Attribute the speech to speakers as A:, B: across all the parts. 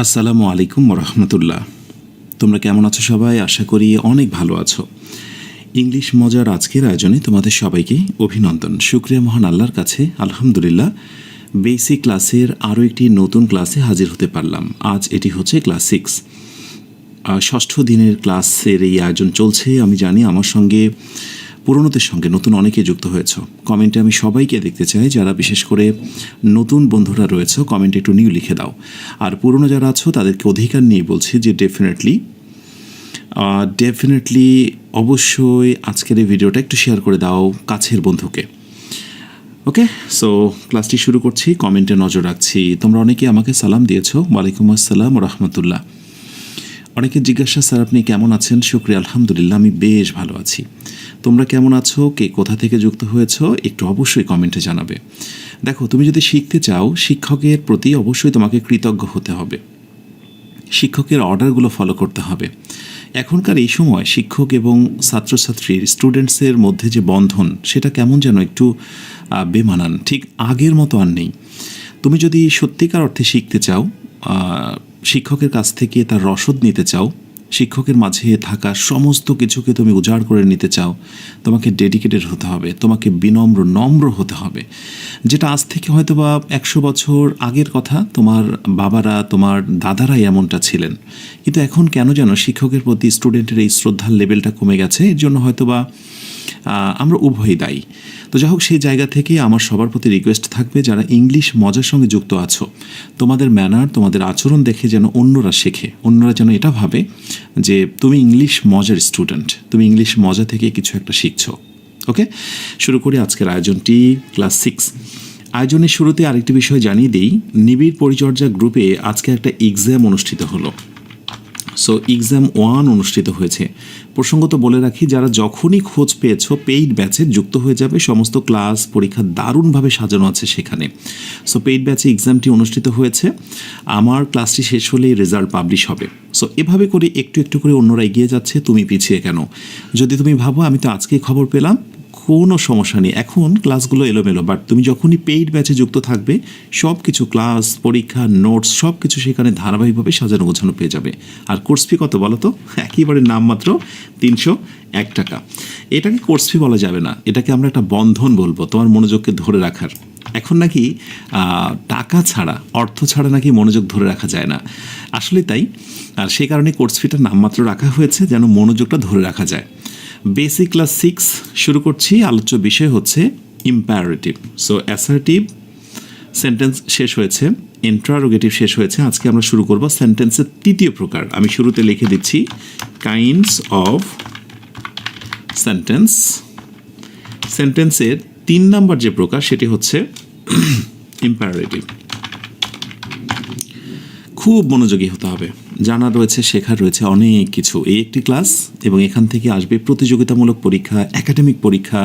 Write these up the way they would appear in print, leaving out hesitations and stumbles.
A: আসসালামু আলাইকুম রহমতুল্লাহ। তোমরা কেমন আছো সবাই? আশা করি অনেক ভালো আছো। ইংলিশ মজার আজকের আয়োজনে তোমাদের সবাইকে অভিনন্দন। শুকরিয়া মহান আল্লাহর কাছে, আলহামদুলিল্লাহ বেসিক ক্লাসের আরও একটি নতুন ক্লাসে হাজির হতে পারলাম। আজ এটি হচ্ছে ক্লাস 6, ষষ্ঠ দিনের ক্লাসের এই আয়োজন চলছে। আমি জানি আমার সঙ্গে পুরনোদের সঙ্গে নতুন অনেকে যুক্ত হয়েছ। কমেন্টে আমি সবাইকে দেখতে চাই, যারা বিশেষ করে নতুন বন্ধুরা রয়েছে কমেন্টে একটু নিউ লিখে দাও। আর পুরনো যারা আছো তাদেরকে অধিকার নিয়ে বলছি যে ডেফিনেটলি অবশ্যই আজকের এই ভিডিওটা একটু শেয়ার করে দাও কাছের বন্ধুকে। ওকে, সো ক্লাসটি শুরু করছি। কমেন্টে নজর রাখছি। তোমরা অনেকে আমাকে সালাম দিয়েছো। ওয়ালাইকুম আসসালাম রহমতুল্লাহ। অনেকে জিজ্ঞাসা, স্যার আপনি কেমন আছেন? শুকরিয়া, আলহামদুলিল্লাহ আমি বেশ ভালো আছি। তোমরা কেমন আছো? কে কোথা থেকে যুক্ত হয়েছো একটু অবশ্যই কমেন্টে জানাবে। দেখো, তুমি যদি শিখতে চাও, শিক্ষকের প্রতি অবশ্যই তোমাকে কৃতজ্ঞ হতে হবে। শিক্ষকের অর্ডারগুলো ফলো করতে হবে। এখনকার এই সময় শিক্ষক এবং ছাত্রছাত্রীর স্টুডেন্টসের মধ্যে যে বন্ধন, সেটা কেমন যেন একটু বেমানান, ঠিক আগের মতো আর নেই। তুমি যদি সত্যিকার অর্থে শিখতে চাও, শিক্ষকের কাছ থেকে তার রসদ নিতে চাও, শিক্ষকের মাঝে থাকা সমস্ত কিছুকে তুমি উজাড় করে নিতে চাও, তোমাকে ডেডিকেটেড হতে হবে, তোমাকে নম্র হতে হবে। যেটা আজ থেকে হয়তো বা 100 বছর আগের কথা, তোমার বাবারা তোমার দাদারা এমনটা ছিলেন। কিন্তু এখন কেন যেন শিক্ষকের প্রতি স্টুডেন্টের এই শ্রদ্ধার লেভেলটা কমে গেছে। এর জন্য হয়তো বা আমরা উভয়ই দায়ী। তো যাই হোক, সেই জায়গা থেকে আমার সবার প্রতি রিকোয়েস্ট থাকবে, যারা ইংলিশ মজার সঙ্গে যুক্ত আছো, তোমাদের ম্যানার, তোমাদের আচরণ দেখে যেন অন্যরা শেখে, অন্যরা যেন এটা ভাবে যে তুমি ইংলিশ মজার স্টুডেন্ট, তুমি ইংলিশ মজা থেকে কিছু একটা শিখছো। ওকে, শুরু করি আজকের আয়োজনটি। ক্লাস 6 আয়োজনের শুরুতে আরেকটি বিষয় জানিয়ে দিই। নিবিড় পরিচর্যা গ্রুপে আজকে একটা এক্সাম অনুষ্ঠিত হলো। সো এক্সাম 1 অনুষ্ঠিত হয়েছে। প্রসঙ্গত বলে রাখি, যারা যখনই খোঁজ পেয়েছো পেইড ব্যাচে যুক্ত হয়ে যাবে। সমস্ত ক্লাস পরীক্ষা দারুণভাবে সাজানো আছে সেখানে। সো পেইড ব্যাচে এক্সামটি অনুষ্ঠিত হয়েছে। আমার ক্লাসটি শেষ হলেই রেজাল্ট পাবলিশ হবে। সো এভাবে করে একটু একটু করে অন্যরা এগিয়ে যাচ্ছে, তুমি পিছিয়ে কেন? যদি তুমি ভাবো আমি তো আজকেই খবর পেলাম, কোনো সমস্যা নেই। এখন ক্লাসগুলো এলোমেলো, বাট তুমি যখনই পেইড ব্যাচে যুক্ত থাকবে, সব কিছু ক্লাস, পরীক্ষা, নোটস সব কিছু সেখানে ধারাবাহিকভাবে সাজানো গোছানো পেয়ে যাবে। আর কোর্স ফি কত বলো তো? একেবারে নামমাত্র 301 টাকা। এটাকে কোর্স ফি বলা যাবে না, এটাকে আমরা একটা বন্ধন বলবো, তোমার মনোযোগকে ধরে রাখার। এখন নাকি টাকা ছাড়া, অর্থ ছাড়া নাকি মনোযোগ ধরে রাখা যায় না। আসলে তাই। আর সেই কারণে কোর্স ফিটা নামমাত্র রাখা হয়েছে, যেন মনোযোগটা ধরে রাখা যায়। বেসিক ক্লাস 6 শুরু করছি। আলোচ্য বিষয় হচ্ছে ইম্পারেটিভ। সো অ্যাসার্টিভ সেন্টেন্স শেষ হয়েছে, ইন্টারোগেটিভ শেষ হয়েছে। আজকে আমরা শুরু করব সেন্টেন্সের তৃতীয় প্রকার। আমি শুরুতে লিখে দিচ্ছি কাইন্ডস অফ সেন্টেন্স। সেন্টেন্সের 3 নম্বর যে প্রকার, সেটি হচ্ছে ইম্পারেটিভ। খুব মনোযোগী হতে হবে। জানা রয়েছে, শেখার রয়েছে অনেক কিছু। এই একটি ক্লাস, এবং এখান থেকে আসবে প্রতিযোগিতামূলক পরীক্ষা, একাডেমিক পরীক্ষা,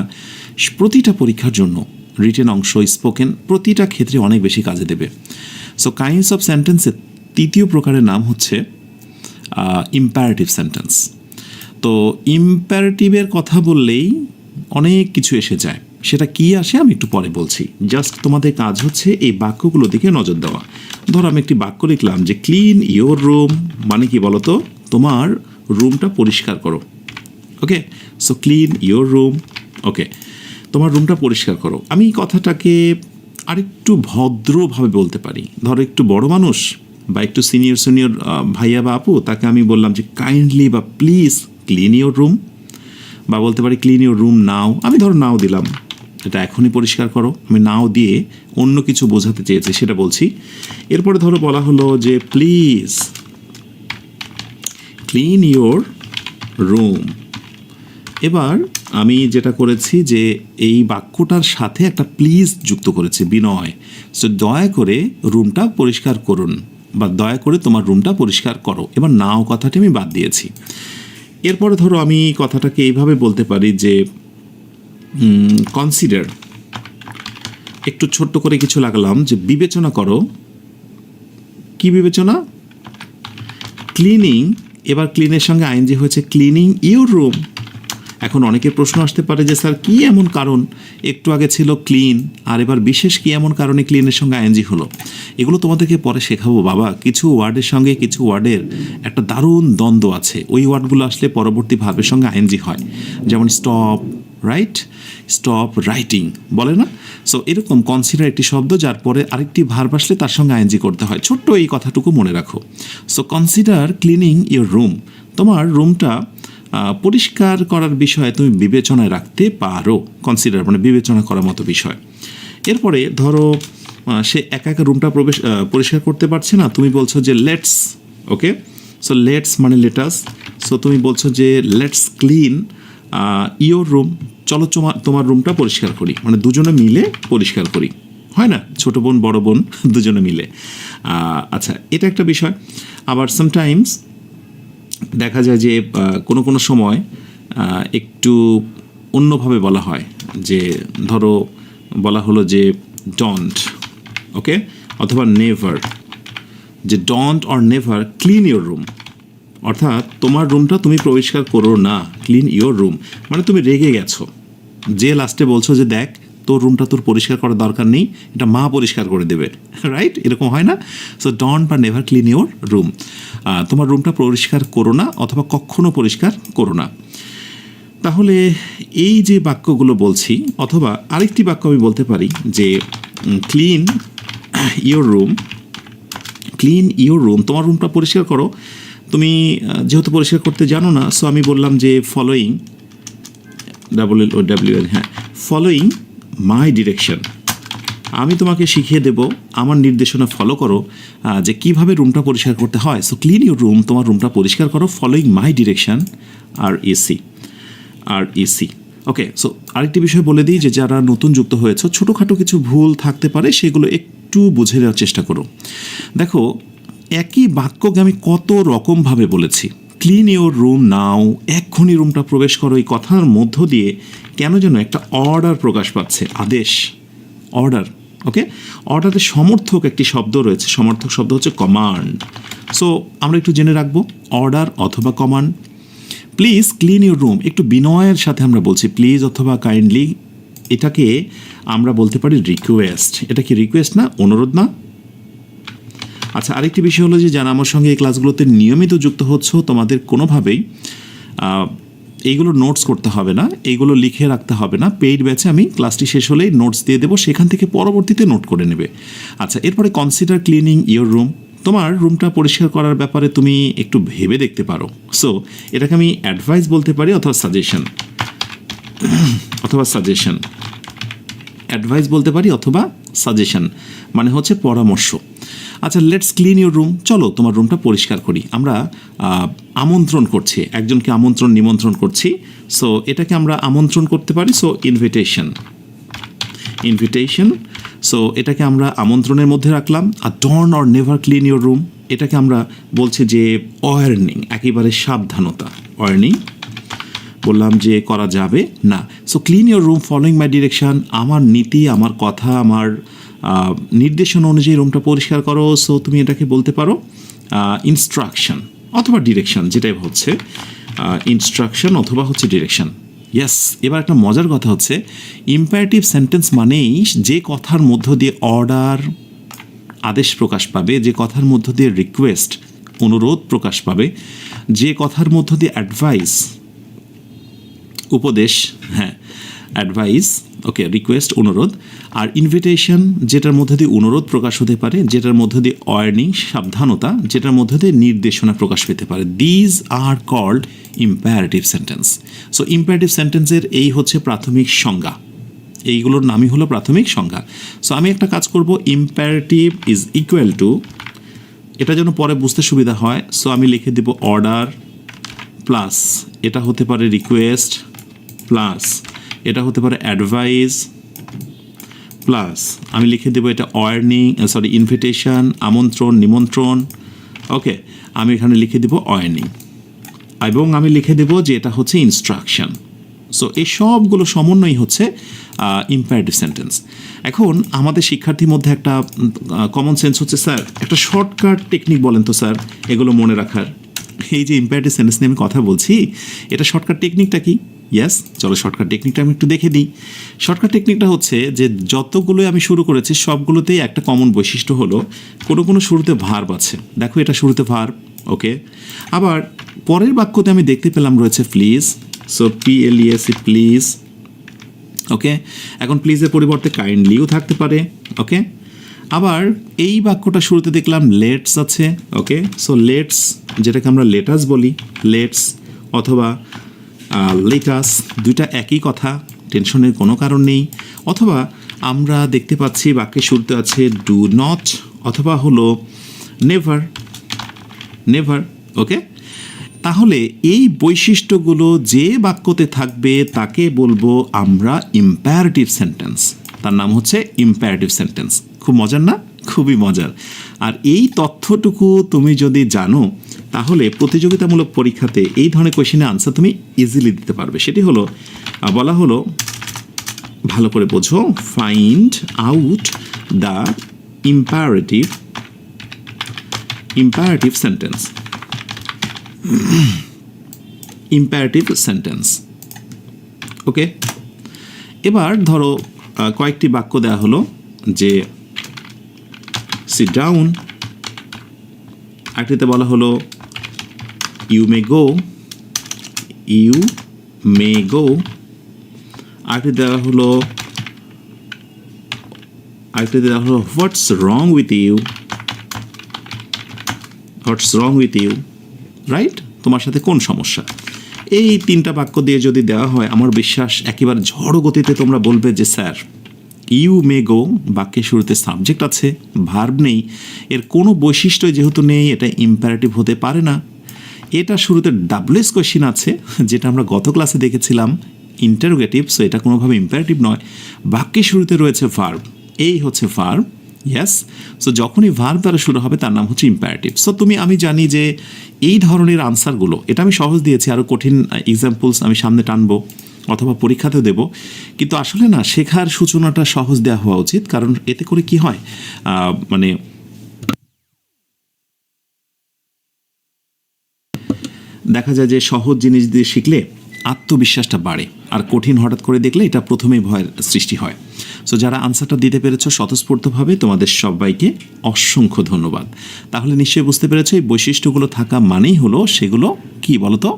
A: প্রতিটা পরীক্ষার জন্য রিটেন অংশ, স্পোকেন, প্রতিটা ক্ষেত্রে অনেক বেশি কাজে দেবে। সো কাইন্ডস অফ সেন্টেন্সের তৃতীয় প্রকারের নাম হচ্ছে ইম্পারেটিভ সেন্টেন্স। তো ইম্পারেটিভের কথা বললেই অনেক কিছু এসে যায়। সেটা কি আসে আমি একটু পরে বলছি। জাস্ট তোমাদের কাজ হচ্ছে এই বাক্যগুলো দিকে নজর দেওয়া। ধরো আমি একটি বাক্য লিখলাম যে ক্লিন ইয়োর রুম, মানে কি বলো তো? তোমার রুমটা পরিষ্কার করো। ওকে, সো ক্লিন ইয়োর রুম। ওকে, তোমার রুমটা পরিষ্কার করো। আমি এই কথাটাকে আরেকটু ভদ্রভাবে বলতে পারি। ধরো একটু বড় মানুষ বা একটু সিনিয়র ভাইয়া বা আপু, তাকে আমি বললাম যে কাইন্ডলি বা প্লিজ ক্লিন ইয়োর রুম, বা বলতে পারি ক্লিন ইয়োর রুম নাও। আমি ধরো নাও দিলাম, এটা এখনই পরিষ্কার করো। আমি নাও দিয়ে অন্য কিছু বোঝাতে চেয়েছি, সেটা বলছি। এরপরে ধরো বলা হলো যে প্লিজ ক্লিন ইয়োর রুম। এবার আমি যেটা করেছি যে এই বাক্যটার সাথে একটা প্লিজ যুক্ত করেছি, বিনয়। সো দয়া করে রুমটা পরিষ্কার করুন, বা দয়া করে তোমার রুমটা পরিষ্কার করো। এবার নাও কথাটি আমি বাদ দিয়েছি। এরপরে ধরো আমি কথাটাকে এইভাবে বলতে পারি যে কনসিডার, একটু ছোট্ট করে কিছু লাগালাম যে বিবেচনা করো। কি বিবেচনা? ক্লিনিং। এবার ক্লিনের সঙ্গে আইএনজি হয়েছে ক্লিনিং ইউর রুম। এখন অনেকের প্রশ্ন আসতে পারে যে স্যার কী এমন কারণ, একটু আগে ছিল ক্লিন আর এবার বিশেষ কী এমন কারণে ক্লিনের সঙ্গে আইএনজি হলো। এগুলো তোমাদেরকে পরে শেখাবো বাবা। কিছু ওয়ার্ডের সঙ্গে কিছু ওয়ার্ডের একটা দারুণ দ্বন্দ্ব আছে, ওই ওয়ার্ডগুলো আসলে পরবর্তী ভার্বের সঙ্গে আইএনজি হয়। যেমন স্টপ রাইট, স্টপ রাইটিং বলে না। সো এরকম কনসিডার একটি শব্দ যার পরে আরেকটি ভার্ব আসলে তার সঙ্গে আইএনজি করতে হয়। ছোট্ট এই কথাটুকু মনে রাখো। So consider cleaning your room, তোমার রুমটা পরিষ্কার করার বিষয়ে তুমি বিবেচনায় রাখতে পারো। কনসিডার মানে বিবেচনা করার মতো বিষয়। এরপরে ধরো সে একা একা রুমটা পরিষ্কার করতে পারছে না, তুমি বলছো যে লেটস, ওকে। সো লেটস মানে লেটাস। সো তুমি বলছো যে লেটস ক্লিন ইয়োর রুম, চলো তোমার রুমটা পরিষ্কার করি, মানে দুজনে মিলে পরিষ্কার করি, হয় না, ছোটো বোন বড় বোন দুজনে মিলে। আচ্ছা, এটা একটা বিষয়। আবার সামটাইমস দেখা যায় যে কোনো সময় একটু অন্যভাবে বলা হয়, যে ধরো বলা হলো যে ডন্ট, ওকে, অথবা নেভার, যে don't or never clean your room, অর্থাৎ তোমার রুমটা তুমি পরিষ্কার করো না, ক্লিন ইয়োর রুম মানে তুমি রেগে গেছো, যে লাস্টে বলছো যে দেখ তোর রুমটা তোর পরিষ্কার করার দরকার নেই, এটা মা পরিষ্কার করে দেবে, রাইট, এরকম হয় না। সো ডন্ট বা নেভার ক্লিন ইয়োর রুম, তোমার রুমটা পরিষ্কার করো না অথবা কখনো পরিষ্কার করো না। তাহলে এই যে বাক্যগুলো বলছি, অথবা আরেকটি বাক্য আমি বলতে পারি যে clean your room, clean your room, তোমার রুমটা পরিষ্কার করো। তুমি যেহেতু পরিষ্কার করতে জানো না, সো আমি বললাম যে ফলোয়িং, WLOWL, হ্যাঁ, ফলোয়িং মাই ডিরেকশন, আমি তোমাকে শিখিয়ে দেব, আমার নির্দেশনা ফলো করো যে কীভাবে রুমটা পরিষ্কার করতে হয়। সো ক্লিন ইউর রুম, তোমার রুমটা পরিষ্কার করো, ফলোয়িং মাই ডিরেকশন, REC। ওকে, সো আরেকটি বিষয় বলে দিই যে যারা নতুন যুক্ত হয়েছে, ছোটোখাটো কিছু ভুল থাকতে পারে, সেগুলো একটু বুঝে নেওয়ার চেষ্টা করো। দেখো, একই বাক্যকে আমি কত রকমভাবে বলেছি। ক্লিন ইউর রুম নাও, এক্ষুনি রুমটা প্রবেশ করো, এই কথার মধ্য দিয়ে কেন যেন একটা অর্ডার প্রকাশ পাচ্ছে, আদেশ, অর্ডার। ওকে, অর্ডারের সমর্থক একটি শব্দ রয়েছে, সমর্থক শব্দ হচ্ছে কমান্ড। সো আমরা একটু জেনে রাখবো, অর্ডার অথবা command. Please clean your room, একটু বিনয়ের সাথে আমরা বলছি প্লিজ অথবা কাইন্ডলি, এটাকে আমরা বলতে পারি রিকোয়েস্ট। এটা কি রিকোয়েস্ট না, অনুরোধ না? আচ্ছা, আরেকটি বিষয় হলো যে যারা আমার সঙ্গে এই ক্লাসগুলোতে নিয়মিত যুক্ত হচ্ছ, তোমাদের কোনোভাবেই এইগুলো নোটস করতে হবে না, এইগুলো লিখে রাখতে হবে না। পেইড ব্যাচে আমি ক্লাসটি শেষ হলেই নোটস দিয়ে দেবো, সেখান থেকে পরবর্তীতে নোট করে নেবে। আচ্ছা, এরপরে কনসিডার ক্লিনিং ইয়োর রুম, তোমার রুমটা পরিষ্কার করার ব্যাপারে তুমি একটু ভেবে দেখতে পারো। সো এটাকে আমি অ্যাডভাইস বলতে পারি অথবা সাজেশন, অ্যাডভাইস বলতে পারি অথবা সাজেশন মানে হচ্ছে পরামর্শ। আচ্ছা, লেটস ক্লিন ইউর রুম, চলো তোমার রুমটা পরিষ্কার করি। আমরা আমন্ত্রণ করছি, একজনকে নিমন্ত্রণ করছি। সো এটাকে আমরা আমন্ত্রণ করতে পারি। সো ইনভিটেশন, সো এটাকে আমরা আমন্ত্রণের মধ্যে রাখলাম। আর don't or never clean your room, এটাকে আমরা বলছি যে ওয়ার্নিং, একেবারে সাবধানতা, ওয়ার্নিং, বললাম যে করা যাবে না। So clean your room following my direction, আমার নীতি, আমার কথা, আমার নির্দেশনা অনুযায়ী রুমটা পরিষ্কার করো। সো তুমি এটাকে বলতে পারো ইনস্ট্রাকশন অথবা ডিরেকশন, যেটাই হচ্ছে ইনস্ট্রাকশন অথবা হচ্ছে ডিরেকশন। ইয়েস, এবার একটা মজার কথা হচ্ছে, ইম্পারেটিভ সেন্টেন্স মানেই যে কথার মধ্য দিয়ে অর্ডার, আদেশ প্রকাশ পাবে, যে কথার মধ্য দিয়ে রিকোয়েস্ট, অনুরোধ প্রকাশ পাবে, যে কথার মধ্য দিয়ে অ্যাডভাইস, উপদেশ, হ্যাঁ অ্যাডভাইস, ওকে, রিকোয়েস্ট, অনুরোধ, আর ইনভিটেশন যেটার মধ্যে দিয়ে অনুরোধ প্রকাশ হতে পারে, যেটার মধ্যে দিয়ে ওয়ার্নিং, সাবধানতা, যেটার মধ্যে দিয়ে নির্দেশনা প্রকাশ পেতে পারে। These are called imperative sentence. So imperative সেন্টেন্সের এই হচ্ছে প্রাথমিক সংজ্ঞা, এইগুলোর নামই হলো প্রাথমিক সংজ্ঞা। সো আমি একটা কাজ করব, ইম্পারেটিভ ইজ ইকুয়াল টু, এটা যেন পরে বুঝতে সুবিধা হয়, সো আমি লিখে দেব অর্ডার প্লাস, এটা হতে পারে রিকোয়েস্ট প্লাস, এটা হতে পারে অ্যাডভাইস প্লাস, আমি লিখে দেবো এটা ওয়ার্নিং, ইনভিটেশন, আমন্ত্রণ, নিমন্ত্রণ, ওকে, আমি এখানে লিখে দেবো ওয়ার্নিং, এবং আমি লিখে দেবো যে এটা হচ্ছে ইনস্ট্রাকশন। সো এই সবগুলো সমন্বয় হচ্ছে ইম্পারেটিভ সেন্টেন্স। এখন আমাদের শিক্ষার্থীর মধ্যে একটা কমন সেন্স হচ্ছে, স্যার একটা শর্টকাট টেকনিক বলেন তো স্যার এগুলো মনে রাখার। এই যে ইম্পারেটিভ সেন্টেন্স নিয়ে আমি কথা বলছি, এটা শর্টকাট টেকনিকটা কি? ইয়েস, চলো শর্টকাট টেকনিকটা আমি একটু দেখে দিই। শর্টকাট টেকনিকটা হচ্ছে যে যতগুলোই আমি শুরু করেছি সবগুলোতেই একটা কমন বৈশিষ্ট্য হলো কোনো কোনো শুরুতে ভার্ব আছে। দেখো এটা শুরুতে ভার্ব, ওকে। আবার পরের বাক্যতে আমি দেখতে পেলাম রয়েছে প্লিজ, সো PLES, প্লিজ, ওকে। এখন প্লিজের পরিবর্তে কাইন্ডলিও থাকতে পারে, ওকে। আবার এই বাক্যটা শুরুতে দেখলাম লেটস আছে, ওকে। সো লেটস, যেটাকে আমরা লেটাস বলি, লেটস অথবা লেটাস, দুইটা একই কথা, টেনশনের কোনো কারণ নেই। অথবা আমরা দেখতে পাচ্ছি বাক্যের শুরুতে আছে ডু নট অথবা হলো নেভার, নেভার, ওকে। তাহলে এই বৈশিষ্ট্যগুলো যে বাক্যতে থাকবে তাকে বলবো আমরা ইম্পারেটিভ সেন্টেন্স। তার নাম হচ্ছে ইম্পারেটিভ সেন্টেন্স। খুব মজার না? খুবই মজার। আর এই তথ্যটুকু তুমি যদি জানো তাহলে প্রতিযোগিতামূলক পরীক্ষাতে এই ধরনের কোয়েশ্চেনের আনসার তুমি ইজিলি দিতে পারবে। সেটি হলো বলা হলো, ভালো করে বোঝো, find out the imperative sentence, imperative sentence, okay. এবার ধরো কয়েকটি বাক্য দেওয়া হলো যে সিট ডাউন, আরেকটিতে বলা হলো you may go, you may গো, আরেকটি দেওয়া হলো what's wrong with you, what's wrong with you, right? তোমার সাথে কোন সমস্যা? এই তিনটা বাক্য দিয়ে যদি দেওয়া হয় আমার বিশ্বাস একেবারে ঝড় গতিতে তোমরা বলবে যে স্যার ইউ মে গো বাক্যের শুরুতে সাবজেক্ট আছে, ভার্ব নেই, এর কোনো বৈশিষ্ট্য যেহেতু নেই এটা ইম্পারেটিভ হতে পারে না। এটা শুরুতে ডাবলএস কোয়েশ্চেন আছে যেটা আমরা গত ক্লাসে দেখেছিলাম ইন্টারোগেটিভ, সো এটা কোনোভাবে ইম্পারেটিভ নয়। বাক্যের শুরুতে রয়েছে ভার্ব, এই হচ্ছে ভার্ব, ইয়েস। সো যখনই ভার্ব দ্বারা শুরু হবে তার নাম হচ্ছে ইম্পারেটিভ। সো আমি জানি যে এই ধরনের আনসারগুলো, এটা আমি সহজ দিয়েছি, আরও কঠিন এক্সাম্পলস আমি সামনে টানবো অথবা পরীক্ষাতেও দেব, কিন্তু আসলে না, শেখার সূচনাটা সহজ দেওয়া হওয়া উচিত। কারণ এতে করে কি হয়, মানে দেখা যায় যে সহজ জিনিস দিয়ে শিখলে আত্মবিশ্বাসটা বাড়ে, আর কঠিন হঠাৎ করে দেখলে এটা প্রথমেই ভয়ের সৃষ্টি হয়। সো যারা আনসারটা দিতে পেরেছ স্বতঃস্ফূর্তভাবে তোমাদের সবাইকে অসংখ্য ধন্যবাদ। তাহলে নিশ্চয়ই বুঝতে পেরেছো এই বৈশিষ্ট্যগুলো থাকা মানেই হলো সেগুলো কি বলতো,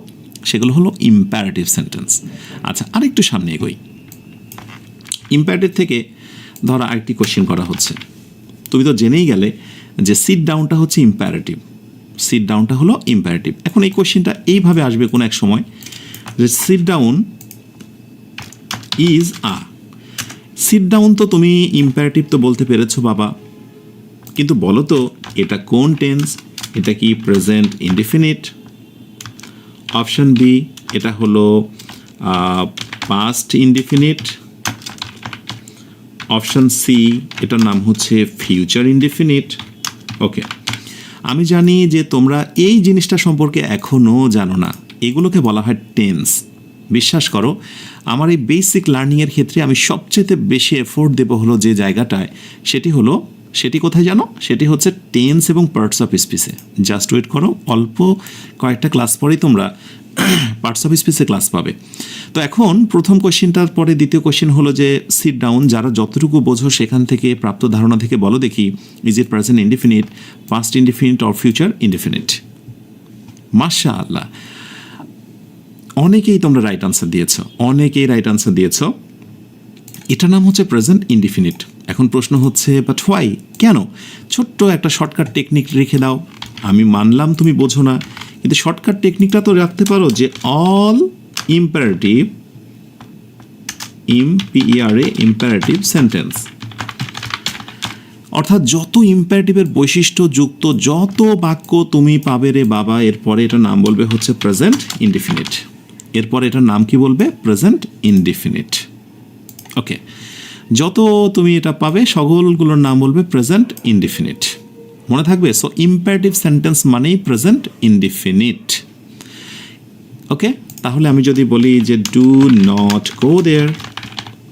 A: সেগুলো হলো ইম্পারেটিভ সেন্টেন্স। আচ্ছা, আরেকটু সামনে এগোই। ইম্পারেটিভ থেকে ধরো আরেকটি কোশ্চেন করা হচ্ছে, তুমি তো জেনেই গেলে যে সিট ডাউনটা হচ্ছে ইম্পারেটিভ, সিট ডাউনটা হলো ইম্পারেটিভ। এখন এই কোশ্চেনটা এইভাবে আসবে কোনো এক সময় যে sit down is sit down, তো তুমি ইম্পারেটিভ তো বলতে পেরেছো বাবা, কিন্তু বলো তো এটা কোন টেন্স? এটা কি প্রেজেন্ট ইনডিফিনিট? অপশন বি, এটা হলো পাস্ট ইনডিফিনিট। অপশন সি, এটার নাম হচ্ছে ফিউচার ইনডিফিনিট। ওকে, আমি জানি যে তোমরা এই জিনিসটা সম্পর্কে এখনও জানো না, এগুলোকে বলা হয় টেন্স। বিশ্বাস করো, আমার এই বেসিক লার্নিংয়ের ক্ষেত্রে আমি সবচেয়ে বেশি এফোর্ট দেবো হলো যে জায়গাটায়, সেটি কোথায় জানো? সেটি হচ্ছে টেন্স এবং পার্টস অফ স্পিচে। জাস্ট ওয়েট করো, অল্প কয়েকটা ক্লাস পরেই তোমরা পার্টস অফ স্পিচে ক্লাস পাবে। তো এখন প্রথম কোয়েশ্চেনটার পরে দ্বিতীয় কোয়েশ্চেন হলো যে সিট ডাউন, যারা যতটুকু বোঝো সেখান থেকে প্রাপ্ত ধারণা থেকে বলো দেখি, is it present indefinite, past indefinite or future indefinite? মাশাআল্লাহ, অনেকেই তোমরা রাইট আনসার দিয়েছ, এটার নাম হচ্ছে প্রেজেন্ট ইনডিফিনিট। এখন প্রশ্ন হচ্ছে বাট হোয়াই, কেন? ছোট্ট একটা শর্টকাট টেকনিক রেখে দাও। আমি মানলাম তুমি বোঝো না, কিন্তু শর্টকাট টেকনিকটা তো রাখতে পারো যে অল ইম্পারেটিভ, ইম্পারেটিভ সেন্টেন্স, অর্থাৎ যত ইম্পারেটিভের বৈশিষ্ট্য যুক্ত যত বাক্য তুমি পাবে রে বাবা, এরপরে এটার নাম বলবে হচ্ছে প্রেজেন্ট ইনডিফিনিট। এরপরে এটার নাম কি বলবে? Present indefinite. ওকে, যত তুমি এটা পাবে সকলগুলোর নাম বলবে প্রেজেন্ট ইনডিফিনিট। মনে থাকবে? সো ইম্পারেটিভ সেন্টেন্স মানেই প্রেজেন্ট ইনডিফিনিট। ওকে, তাহলে আমি যদি বলি যে ডু নট গো দেয়ার,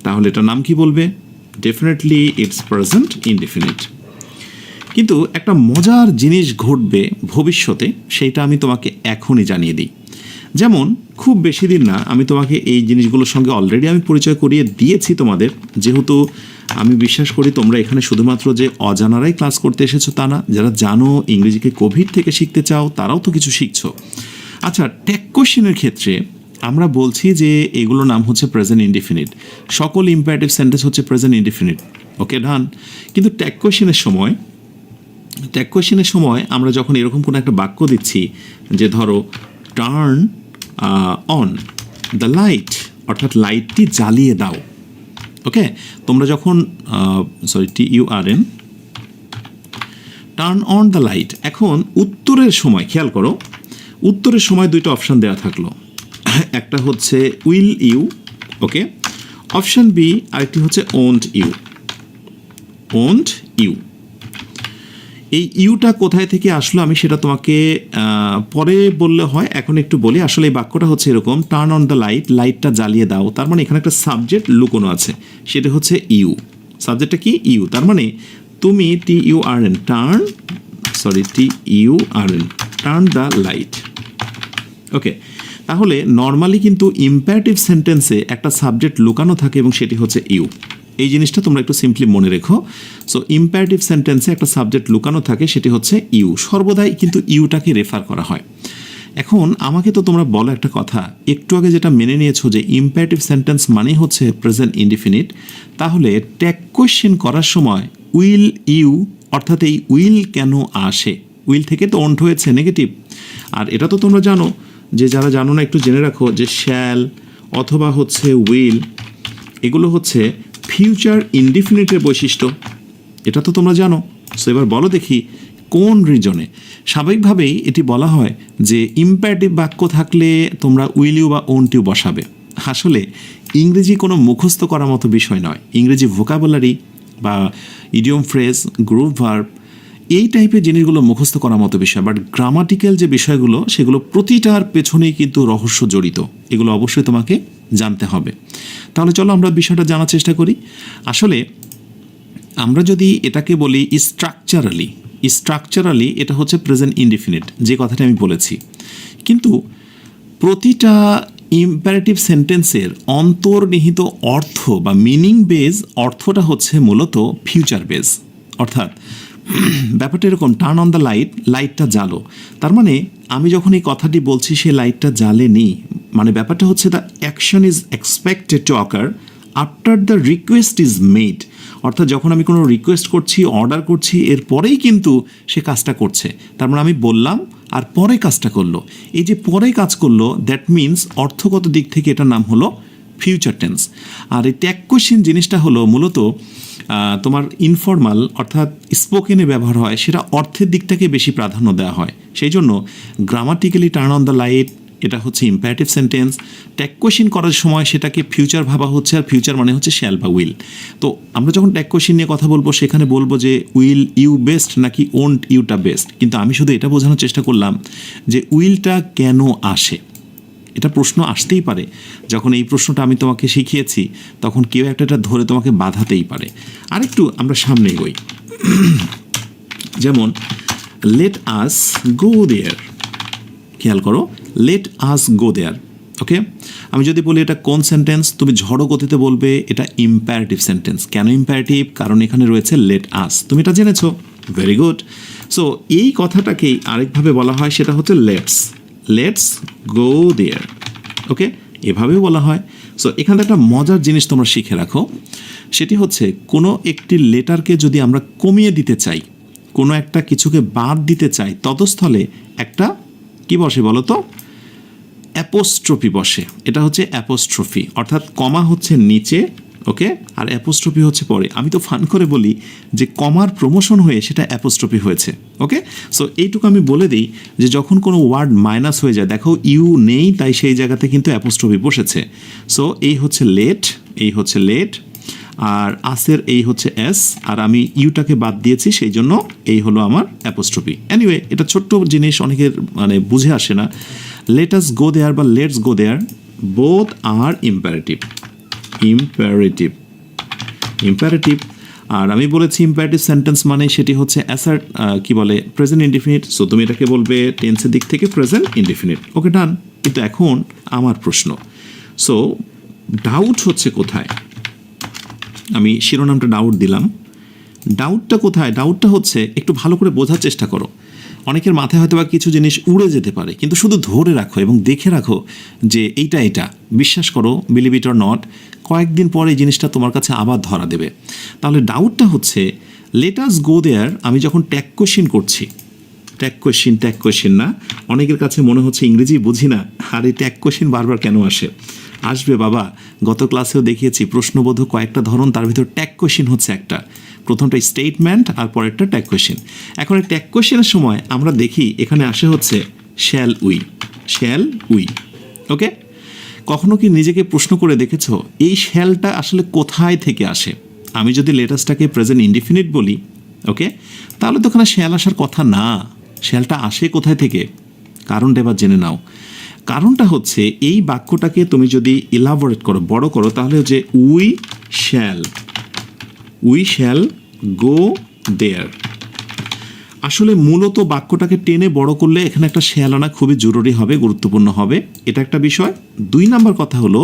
A: তাহলে এটার নাম কি বলবে? Definitely it's present indefinite. কিন্তু একটা মজার জিনিস ঘটবে ভবিষ্যতে, সেইটা আমি তোমাকে এখনই জানিয়ে দিই। যেমন খুব বেশি দিন না, আমি তোমাকে এই জিনিসগুলোর সঙ্গে অলরেডি আমি পরিচয় করিয়ে দিয়েছি তোমাদের, যেহেতু আমি বিশ্বাস করি তোমরা এখানে শুধুমাত্র যে অজানারাই ক্লাস করতে এসেছো তা না, যারা জানো ইংরেজিকে কোভিড থেকে শিখতে চাও তারাও তো কিছু শিখছো। আচ্ছা, ট্যাগ কোশ্চেনের ক্ষেত্রে আমরা বলছি যে এগুলোর নাম হচ্ছে প্রেজেন্ট ইনডিফিনিট, সকল ইম্পারেটিভ সেন্টেন্স হচ্ছে প্রেজেন্ট ইনডিফিনিট। ওকে, ডান। কিন্তু ট্যাগ কোশ্চেনের সময় আমরা যখন এরকম কোনো একটা বাক্য দিচ্ছি, যে ধরো টার্ন অন দ্য লাইট, অর্থাৎ লাইটটি জ্বালিয়ে দাও। ওকে, তোমরা যখন TURN turn on the light, এখন উত্তরের সময় খেয়াল করো, উত্তরের সময় দুইটা অপশান দেওয়া থাকলো, একটা হচ্ছে will you, okay, option B, আরেকটি হচ্ছে ওন্ট ইউ। এই ইউটা কোথায় থেকে আসলো আমি সেটা তোমাকে পরে বললে হয়, এখন একটু বলি। আসলে এই বাক্যটা হচ্ছে এরকম, টার্ন অন দ্য লাইট, লাইটটা জ্বালিয়ে দাও। তার মানে এখানে একটা সাবজেক্ট লুকোনো আছে, সেটা হচ্ছে ইউ। সাবজেক্টটা কি? ইউ। তার মানে তুমি TURN টার্ন দ্য লাইট। ওকে, তাহলে নর্মালি কিন্তু ইম্পারেটিভ সেন্টেন্সে একটা সাবজেক্ট লুকানো থাকে এবং সেটি হচ্ছে ইউ। এই জিনিসটা তোমরা একটু সিম্পলি মনে রেখো। সো ইম্পারেটিভ সেন্টেন্সে একটা সাবজেক্ট লুকানো থাকে, সেটি হচ্ছে ইউ। সর্বদাই কিন্তু ইউটাকে রেফার করা হয়। এখন আমাকে তো তোমরা বলো একটা কথা, একটু আগে যেটা মেনে নিয়েছো যে ইম্পারেটিভ সেন্টেন্স মানেই হচ্ছে প্রেজেন্ট ইনডিফিনিট, তাহলে ট্যাগ কোয়েশ্চেন করার সময় উইল ইউ, অর্থাৎ এই উইল কেন আসে? উইল থেকে তো ওন্ট হয়েছে, নেগেটিভ। আর এটা তো তোমরা জানো, যে যারা জানো না একটু জেনে রাখো, যে শ্যাল অথবা হচ্ছে উইল, এগুলো হচ্ছে ফিউচার ইনডিফিনিটের বৈশিষ্ট্য। এটা তো তোমরা জানো। সো এবার বলো দেখি কোন রিজনে। স্বাভাবিকভাবেই এটি বলা হয় যে ইম্পারেটিভ বাক্য থাকলে তোমরা উইল ইউ বা ওন্ট ইউ বসাবে। আসলে ইংরেজি কোনো মুখস্থ করার মতো বিষয় নয়। ইংরেজি ভোকাবুলারি বা ইডিয়ম ফ্রেজ, গ্রুপ ভার্ব, এই টাইপের জিনিসগুলো মুখস্থ করার মতো বিষয়। বাট গ্রামাটিক্যাল যে বিষয়গুলো, সেগুলো প্রতিটার পেছনেই কিন্তু রহস্য জড়িত। এগুলো অবশ্যই তোমাকে জানতে হবে। তাহলে চলো আমরা বিষয়টা জানার চেষ্টা করি। আসলে আমরা যদি এটাকে বলি স্ট্রাকচারালি এটা হচ্ছে প্রেজেন্ট ইনডিফিনিট, যে কথাটা আমি বলেছি। কিন্তু প্রতিটা ইম্পারেটিভ সেন্টেন্সের অন্তর্নিহিত অর্থ বা মিনিং বেজ অর্থটা হচ্ছে মূলত ফিউচার বেজ। অর্থাৎ ব্যাপারটা এরকম, টার্ন অন দ্য লাইট, লাইটটা জ্বালো। তার মানে আমি যখন এই কথাটি বলছি সে লাইটটা জ্বালেনি, মানে ব্যাপারটা হচ্ছে the action is expected to ochre after the request is made. অর্থাৎ যখন আমি কোনো রিকোয়েস্ট করছি, অর্ডার করছি, এরপরেই কিন্তু সে কাজটা করছে। তার মানে আমি বললাম আর পরে কাজটা করলো। এই যে পরে কাজ করলো, দ্যাট মিনস অর্থগত দিক থেকে এটার নাম হলো ফিউচার টেন্স। আর এই ট্যাগ কোয়েশ্চেন জিনিসটা হলো মূলত তোমার ইনফর্মাল, অর্থাৎ স্পোকেনে ব্যবহার হয়, সেটা অর্থের দিকটাকে বেশি প্রাধান্য দেওয়া হয়। সেই জন্য grammatically turn on the light এটা হচ্ছে ইম্পারেটিভ সেন্টেন্স। ট্যাগ কোয়েশ্চেন করার সময় সেটাকে ফিউচার ভাবা হচ্ছে, আর ফিউচার মানে হচ্ছে শ্যাল বা উইল। তো আমরা যখন ট্যাগ কোয়েশ্চেন নিয়ে কথা বলবো, সেখানে বলবো যে উইল ইউ বেস্ট নাকি ওন্ট ইউটা বেস্ট। কিন্তু আমি শুধু এটা বোঝানোর চেষ্টা করলাম যে উইলটা কেন আসে। এটা প্রশ্ন আসতেই পারে। যখন এই প্রশ্নটা আমি তোমাকে শিখিয়েছি, তখন কেউ একটা ধরে তোমাকে বাধাতেই পারে। আরেকটু আমরা সামনে এগোই। যেমন লেট আস গো দেয়ার, খেয়াল করো, লেট আস গো দেয়ার। ওকে, আমি যদি বলি এটা কোন সেন্টেন্স, তুমি ঝড়ো গতিতে বলবে এটা ইম্পারেটিভ সেন্টেন্স। কেন ইম্পারেটিভ? কারণ এখানে রয়েছে লেট আস। তুমি এটা জেনেছো, ভেরি গুড। সো এই কথাটাকেই আরেকভাবে বলা হয়, সেটা হচ্ছে লেটস গো দেয়ার। ওকে, এভাবেও বলা হয়। সো এখানে একটা মজার জিনিস তোমরা শিখে রাখো, সেটি হচ্ছে কোনো একটি লেটারকে যদি আমরা কমিয়ে দিতে চাই, কোনো একটা কিছুকে বাদ দিতে চাই, ততস্থলে একটা কি বসে বলো তো? অ্যাপোস্ট্রফি বসে। এটা হচ্ছে অ্যাপোস্ট্রফি, অর্থাৎ কমা হচ্ছে নিচে, ওকে, আর অ্যাপোস্ট্রফি হচ্ছে পরে। আমি তো ফান করে বলি যে কমার প্রমোশন হয়ে সেটা অ্যাপোস্ট্রফি হয়েছে। ওকে, সো এইটুকু আমি বলে দিই যে যখন কোনো ওয়ার্ড মাইনাস হয়ে যায়, দেখো ইউ নেই, তাই সেই জায়গাতে কিন্তু অ্যাপোস্ট্রফি বসেছে। সো এই হচ্ছে লেট, আর আসের এই হচ্ছে এস, আর আমি ইউটাকে বাদ দিয়েছি, সেই জন্য এই হলো আমার অ্যাপোস্ট্রফি। এনিওয়ে, এটা ছোট্ট জিনিস, অনেকের মানে বুঝে আসে না। লেট আস গো দেয়ার বা let's go there, both are imperative. আর আমি বলেছি ইম্পারেটিভ সেন্টেন্স মানে সেটি হচ্ছে অ্যাসার্ট, কি বলে, প্রেজেন্ট ইনডিফিনিট। সো তুমি এটাকে বলবে টেন্সের দিক থেকে প্রেজেন্ট ইনডিফিনিট। ওকে, ডান। কিন্তু এখন আমার প্রশ্ন। সো ডাউট হচ্ছে কোথায়? আমি শিরোনামটা ডাউট দিলাম। ডাউটটা কোথায়? ডাউটটা হচ্ছে, একটু ভালো করে বোঝার চেষ্টা করো। অনেকের মাথায় হয়তো বা কিছু জিনিস উড়ে যেতে পারে, কিন্তু শুধু ধরে রাখো এবং দেখে রাখো যে এটা বিশ্বাস করো, বিলিভ ইট অর নট, কয়েকদিন পরে এই জিনিসটা তোমার কাছে আবার ধরা দেবে। তাহলে ডাউটটা হচ্ছে, লেট আস গো দেয়ার। আমি যখন ট্যাগ কোয়েশ্চেন করছি, ট্যাগ কোয়েশ্চেন না, অনেকের কাছে মনে হচ্ছে ইংরেজি বুঝি না, আর এই ট্যাগ কোয়েশ্চেন বারবার কেন আসে? আসবে বাবা, গত ক্লাসেও দেখিয়েছি প্রশ্নবোধক কয়েকটা ধরন, তার ভিতর ট্যাগ কোয়েশ্চেন হচ্ছে একটা। প্রথমটা স্টেটমেন্ট আর পরেরটা ট্যাগ কোয়েশ্চেন। এখন এই ট্যাগ কোয়েশ্চেনের সময় আমরা দেখি এখানে আসে হচ্ছে শ্যাল উই। ওকে, কখনো কি নিজেকে প্রশ্ন করে দেখেছো এই শ্যালটা আসলে কোথায় থেকে আসে? আমি যদি লেটাসটাকে প্রেজেন্ট ইনডিফিনিট বলি, ওকে, তাহলে তো ওখানে শ্যাল আসার কথা না। শ্যালটা আসে কোথায় থেকে? কারণটা এবার জেনে নাও। কারণটা হচ্ছে, এই বাক্যটাকে তুমি যদি ইলাবোরেট করো, বড় করো, তাহলে হচ্ছে উই শ্যাল গো দেয়ার। আসলে মূলত বাক্যটাকে টেনে বড় করলে এখানে একটা শ্যাল আনা খুবই জরুরি হবে, গুরুত্বপূর্ণ হবে, এটা একটা বিষয়। 2 নাম্বার কথা হলো,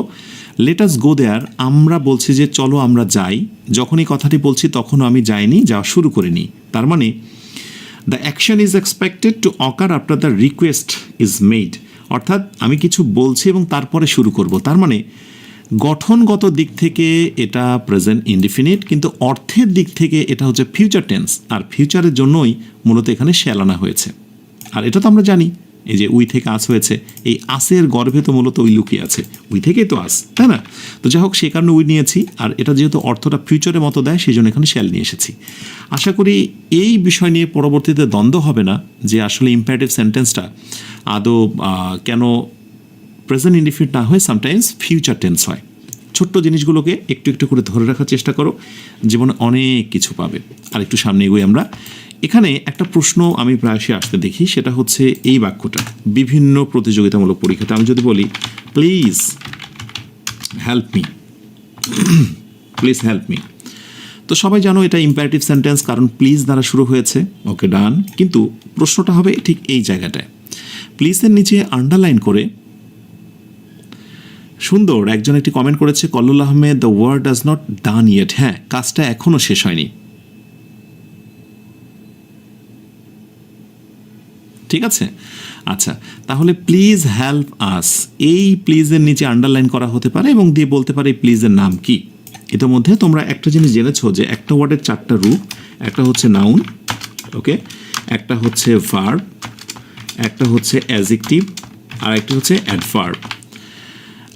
A: লেট আস গো দেয়ার। আমরা বলছি যে চলো আমরা যাই, যখনই কথাটি বলছি তখনও আমি যাইনি, যাওয়া শুরু করিনি। তার মানে the action is expected to ochre after the request is made. অর্থাৎ আমি কিছু বলছি এবং তারপরে শুরু করব। তার মানে গঠনগত দিক থেকে এটা প্রেজেন্ট ইনডিফিনিট, কিন্তু অর্থের দিক থেকে এটা হচ্ছে ফিউচার টেন্স, আর ফিউচারের জন্যই মূলত এখানে শ্যাল আনা হয়েছে। আর এটা তো আমরা জানি, এই যে উই থেকে আস হয়েছে, এই আসের গর্ভে তো মূলত উই লুকিয়ে আছে, উই থেকেই তো আস, তাই না? তো যাই হোক, সে কারণে উই নিয়েছি, আর এটা যেহেতু অর্থটা ফিউচারের মতো দেয়, সেই জন্য এখানে শ্যাল নিয়ে এসেছি। আশা করি এই বিষয় নিয়ে পরবর্তীতে দ্বন্দ্ব হবে না যে আসলে ইম্পারেটিভ সেন্টেন্সটা আদৌ কেন প্রেজেন্ট ইনডিফিনিট না হয় সামটাইমস ফিউচার টেন্স হয়। ছোট্ট জিনিসগুলোকে একটু একটু করে ধরে রাখার চেষ্টা করো, জীবনে অনেক কিছু পাবে। আর একটু সামনে এগোই আমরা। এখানে একটা প্রশ্ন আমি প্রায়শই আসতে দেখি, সেটা হচ্ছে এই বাক্যটা বিভিন্ন প্রতিযোগিতামূলক পরীক্ষাতে আমি যদি বলি প্লিজ হেল্প মি, তো সবাই জানো এটা ইম্পারেটিভ সেন্টেন্স, কারণ প্লিজ দ্বারা শুরু হয়েছে। ওকে, ডান। কিন্তু প্রশ্নটা হবে ঠিক এই জায়গাটায়, প্লিজের নিচে আন্ডারলাইন করে সুন্দর একজন একটি কমেন্ট করেছে, Kallol Ahmed, the work does not done yet. হ্যাঁ, কাজটা এখনও শেষ হয়নি। ঠিক আছে, আচ্ছা, তাহলে প্লিজ হেল্প আস, এই প্লিজের নিচে আন্ডারলাইন করা হতে পারে এবং দিয়ে বলতে পারে প্লিজের নাম কি। ইতিমধ্যে তোমরা একটা জিনিস জেনেছো যে একটা ওয়ার্ডের 4টা রূপ, একটা হচ্ছে নাউন, ওকে, একটা হচ্ছে ভার্ব, একটা হচ্ছে অ্যাডজেক্টিভ, আর একটা হচ্ছে অ্যাডভার্ব।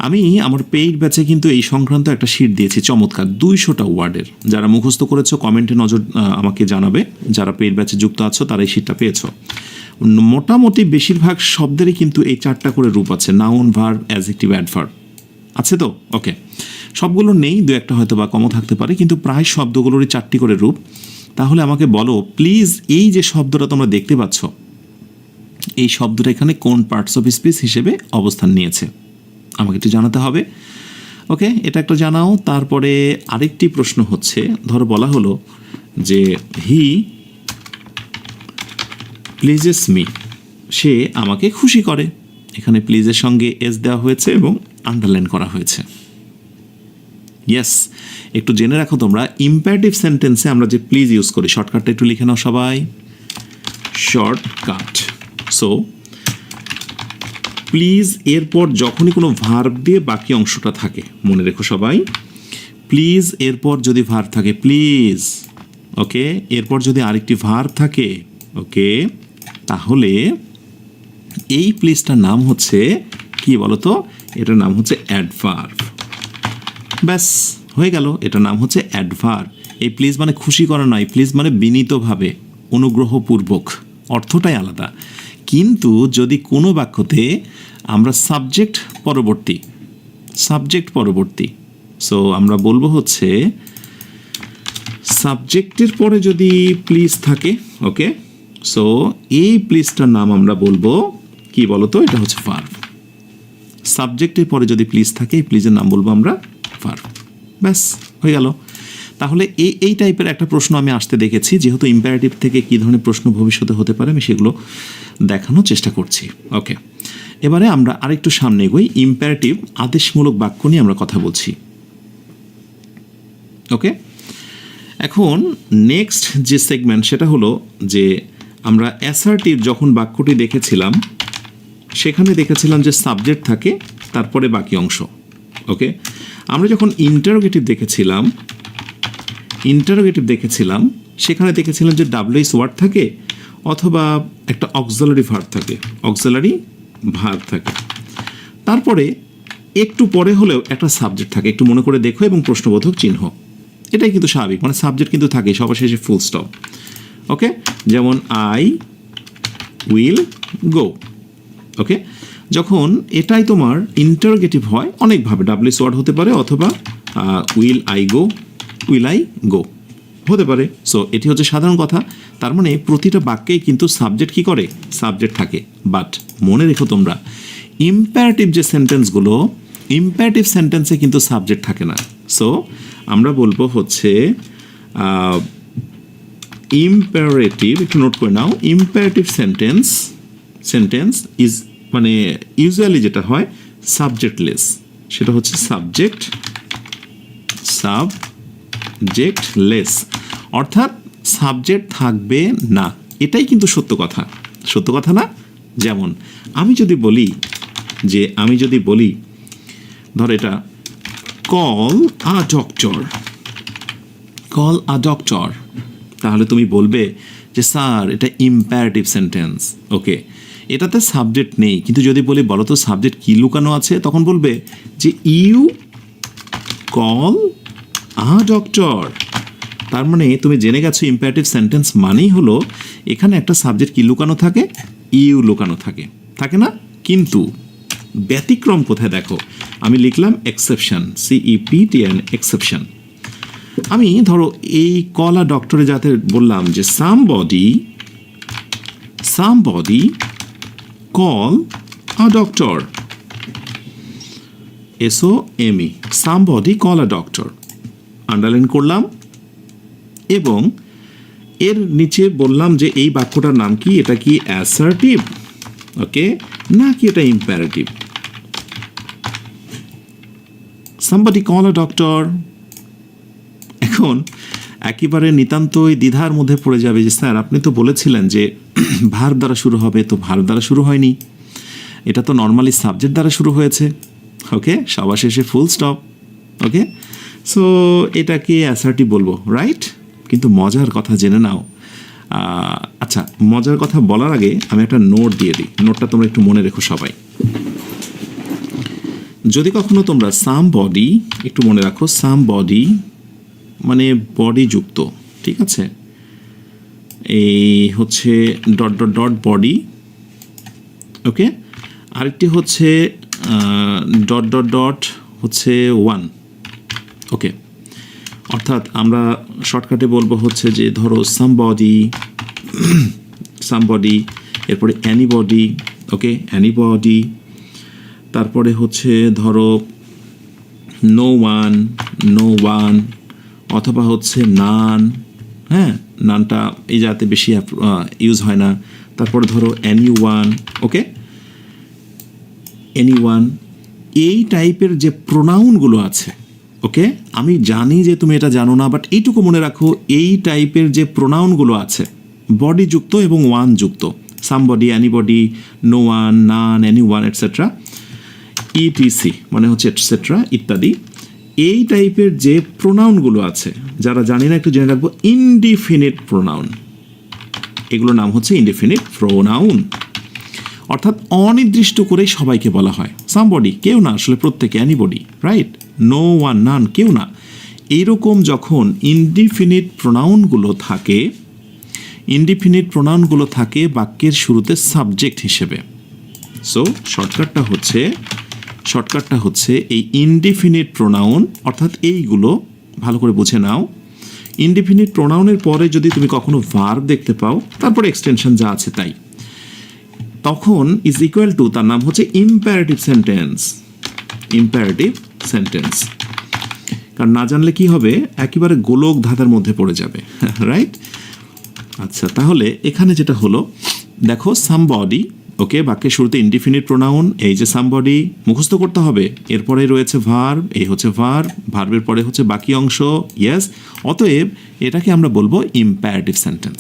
A: আমি আমার পেইড ব্যাচে কিন্তু এই সংক্রান্ত একটা শিট দিয়েছি, চমৎকার 200টা ওয়ার্ডের। যারা মুখস্থ করেছো কমেন্টে নজর আমাকে জানাবে, যারা পেইড ব্যাচে যুক্ত আছো তারা এই শিটটা পেয়েছো। মোটামুটি বেশিরভাগ শব্দেরই কিন্তু এই 4টা করে রূপ আছে, নাউন, ভার্ব, অ্যাডজেক্টিভ, অ্যাডভার্ব আছে তো। ওকে, সবগুলো নেই, 2-1টা হয়তো বা কমও থাকতে পারে, কিন্তু প্রায় শব্দগুলোরই 4টি করে রূপ। তাহলে আমাকে বলো প্লিজ, এই যে শব্দটা তোমরা দেখতে পাচ্ছ, এই শব্দটা এখানে কোন পার্টস অফ স্পিচ হিসেবে অবস্থান নিয়েছে আমাকে একটু জানাতে হবে। ওকে, এটা একটা জানাও। তারপরে আরেকটি প্রশ্ন হচ্ছে, ধরো বলা হলো যে হি প্লিজেস মি, সে আমাকে খুশি করে। এখানে প্লিজের সঙ্গে এস দেওয়া হয়েছে এবং আন্ডারলাইন করা হয়েছে। ইয়েস, একটু জেনে রাখো তোমরা, ইম্পারেটিভ সেন্টেন্সে আমরা যে প্লিজ ইউজ করি, শর্টকাটটা একটু লিখে নাও সবাই, শর্টকাট। সো প্লিজ এরপর যখনই কোনো ভার্ব দিয়ে বাকি অংশটা থাকে, মনে রেখো সবাই, প্লিজ এরপর যদি ভার্ব থাকে প্লিজ, ওকে, এরপর যদি আরেকটি ভার্ব থাকে, ওকে, তাহলে এই প্লিজটার নাম হচ্ছে কি বলতো? এটার নাম হচ্ছে অ্যাডভার্ব। ব্যাস হয়ে গেল, এটার নাম হচ্ছে অ্যাডভার্ব। এই প্লিজ মানে খুশি করা নয়, প্লিজ মানে বিনীতভাবে, অনুগ্রহপূর্বক, অর্থটাই আলাদা। কিন্তু যদি কোনো বাক্যতে আমরা সাবজেক্ট পরবর্তী, সো আমরা বলবো হচ্ছে সাবজেক্টের পরে যদি প্লিজ থাকে, ওকে, সো এই প্লিজটার নাম আমরা বলবো কি বলতো? এটা হচ্ছে ভার্ব। সাবজেক্টের পরে যদি প্লিজ থাকে, এই প্লিজের নাম বলবো আমরা ভার্ব। ব্যাস হয়ে গেল। তাহলে এই টাইপের একটা প্রশ্ন আমি আসতে দেখেছি, যেহেতু ইম্পারেটিভ থেকে কী ধরনের প্রশ্ন ভবিষ্যতে হতে পারে আমি সেগুলো দেখানোর চেষ্টা করছি। ওকে, এবারে আমরা আরেকটু সামনে এগোই, ইম্পারেটিভ আদেশমূলক বাক্য নিয়ে আমরা কথা বলছি। ওকে, এখন নেক্সট যে সেগমেন্ট সেটা হলো যে আমরা অ্যাসার্টিভ যখন বাক্যটি দেখেছিলাম সেখানে দেখেছিলাম যে সাবজেক্ট থাকে তারপরে বাকি অংশ। ওকে, আমরা যখন ইন্টারোগেটিভ দেখেছিলাম সেখানে দেখেছিলাম যে ডাব্লিউএস ওয়ার্ড থাকে অথবা একটা অক্সিলারি ভার্ব থাকে, তারপরে একটু পরে হলেও একটা সাবজেক্ট থাকে, একটু মনে করে দেখো, এবং প্রশ্নবোধক চিহ্ন। এটাই কিন্তু স্বাভাবিক, মানে সাবজেক্ট কিন্তু থাকে সর্বশেষে ফুল স্টপ। ওকে, যেমন আই উইল গো। ওকে, যখন এটাই তোমার ইন্টারোগেটিভ হয় অনেকভাবে ডাব্লিউএস ওয়ার্ড হতে পারে অথবা উইল আই গো হতে পারে। সো এটি হচ্ছে সাধারণ কথা। তার মানে প্রতিটা বাক্যেই কিন্তু সাবজেক্ট কি করে, সাবজেক্ট থাকে। বাট মনে রেখো তোমরা, ইম্পারেটিভ যে সেন্টেন্সগুলো, ইম্পারেটিভ সেন্টেন্সে কিন্তু সাবজেক্ট থাকে না। সো আমরা বলবো হচ্ছে ইম্পারেটিভ, একটু নোট করে নাও, ইম্পারেটিভ সেন্টেন্স ইজ মানে ইউজুয়ালি যেটা হয় সাবজেক্টলেস, সেটা হচ্ছে সাবজেক্টলেস, অর্থাৎ সাবজেক্ট থাকবে না। এটাই কিন্তু সত্য কথা না? যেমন আমি যদি বলি ধর এটা কল আ ডক্টর, তাহলে তুমি বলবে যে স্যার এটা ইম্পারেটিভ সেন্টেন্স। ওকে, এটাতে সাবজেক্ট নেই, কিন্তু যদি বলি বলো তো সাবজেক্ট কী লুকানো আছে, তখন বলবে যে ইউ কল আ ডক্টর। তার মানে তুমি জেনে গেছো ইম্পারেটিভ সেন্টেন্স মানেই হলো এখানে একটা সাবজেক্ট কী লুকানো থাকে, ইউ লুকানো থাকে না? কিন্তু ব্যতিক্রম কোথায় দেখো, আমি লিখলাম এক্সেপশন, CEPTN, এক্সেপশন। আমি ধরো এই কল আ ডক্টরে যাতে বললাম যে somebody call a doctor, SOME, somebody call a doctor, underline করলাম এবং এর নিচে বললাম যে এই বাক্যটার নাম কি, এটা কি অ্যাসার্টিভ, ওকে, নাকি এটা imperative. Somebody call a doctor. এখন একেবারে নিতান্তই দ্বিধার মধ্যে পড়ে যাবে যে স্যার আপনি তো বলেছিলেন যে ভার্ব দ্বারা শুরু হবে, তো ভার্ব দ্বারা শুরু হয়নি, এটা তো নর্মালি সাবজেক্ট দ্বারা শুরু হয়েছে। ওকে, সবার শেষে ফুল স্টপ। ওকে, সো এটাকে অ্যাসার্টিভ বলবো, রাইট? কিন্তু মজার কথা জেনে নাও। আচ্ছা, মজার কথা বলার আগে আমি একটা নোট দিয়ে দিই, নোটটা তোমরা একটু মনে রেখো সবাই। যদি কখনো তোমরা সামবডি, একটু মনে রাখো, সামবডি মানে বডি যুক্ত, ঠিক আছে, এই হচ্ছে ডট বডি। ওকে, আরেকটি হচ্ছে ডট হচ্ছে ওয়ান। ওকে, অর্থাৎ আমরা শর্টকাটে বলবো হচ্ছে যে ধরো সামবডি, এরপরে অ্যানিবডি। ওকে, অ্যানিবডি, তারপরে হচ্ছে ধরো নো ওয়ান, অথবা হচ্ছে নান। হ্যাঁ, নানটা এই জাতে বেশি ইউজ হয় না। তারপরে ধরো এনিওয়ান। ওকে, এনিওয়ান, এই টাইপের যে প্রোনাউনগুলো আছে। ওকে, আমি জানি যে তুমি এটা জানো না, বাট এইটুকু মনে রাখো, এই টাইপের যে প্রোনাউনগুলো আছে বডি যুক্ত এবং ওয়ান যুক্ত, সামবডি, অ্যানিবডি, নো ওয়ান, নান, এনিওয়ান, এটসেট্রা, ETC মানে হচ্ছে এটসেট্রা ইত্যাদি, এই টাইপের যে প্রোনাউনগুলো আছে, যারা জানি না একটু জেনে রাখবো, ইনডিফিনিট প্রোনাউন, এগুলোর নাম হচ্ছে ইনডিফিনিট প্রোনাউন। অর্থাৎ অনির্দিষ্ট করেই সবাইকে বলা হয়। সামবডি কেউ না, আসলে প্রত্যেকে, অ্যানিবডি, রাইট, নো ওয়ান, নান কেউ না। এইরকম যখন ইনডিফিনিট প্রোনাউনগুলো থাকে বাক্যের শুরুতে সাবজেক্ট হিসেবে। সো শর্টকাটটা হচ্ছে এই ইনডিফিনিট প্রোনাউন, অর্থাৎ এইগুলো ভালো করে বুঝে নাও। ইনডিফিনিট প্রোনাউনের পরে যদি তুমি কখনো ভার্ব দেখতে পাও, তারপরে এক্সটেনশন যা আছে তাই, তখন ইজ ইকুয়াল টু, তার নাম হচ্ছে ইম্পারেটিভ সেন্টেন্স। কারণ না জানলে কি হবে, একেবারে গোলক ধাঁধার মধ্যে পড়ে যাবে, রাইট? আচ্ছা, তাহলে এখানে যেটা হলো দেখো, সামবডি, ওকে, বাক্যের শুরুতে ইনডিফিনিট প্রোনাউন, এই যে সামবডি মুখস্থ করতে হবে। এরপরে রয়েছে ভার্ব, এই হচ্ছে ভার্ব, ভার্বের পরে হচ্ছে বাকি অংশ, ইয়েস। অতএব এটাকে আমরা বলবো ইম্পারেটিভ সেন্টেন্স।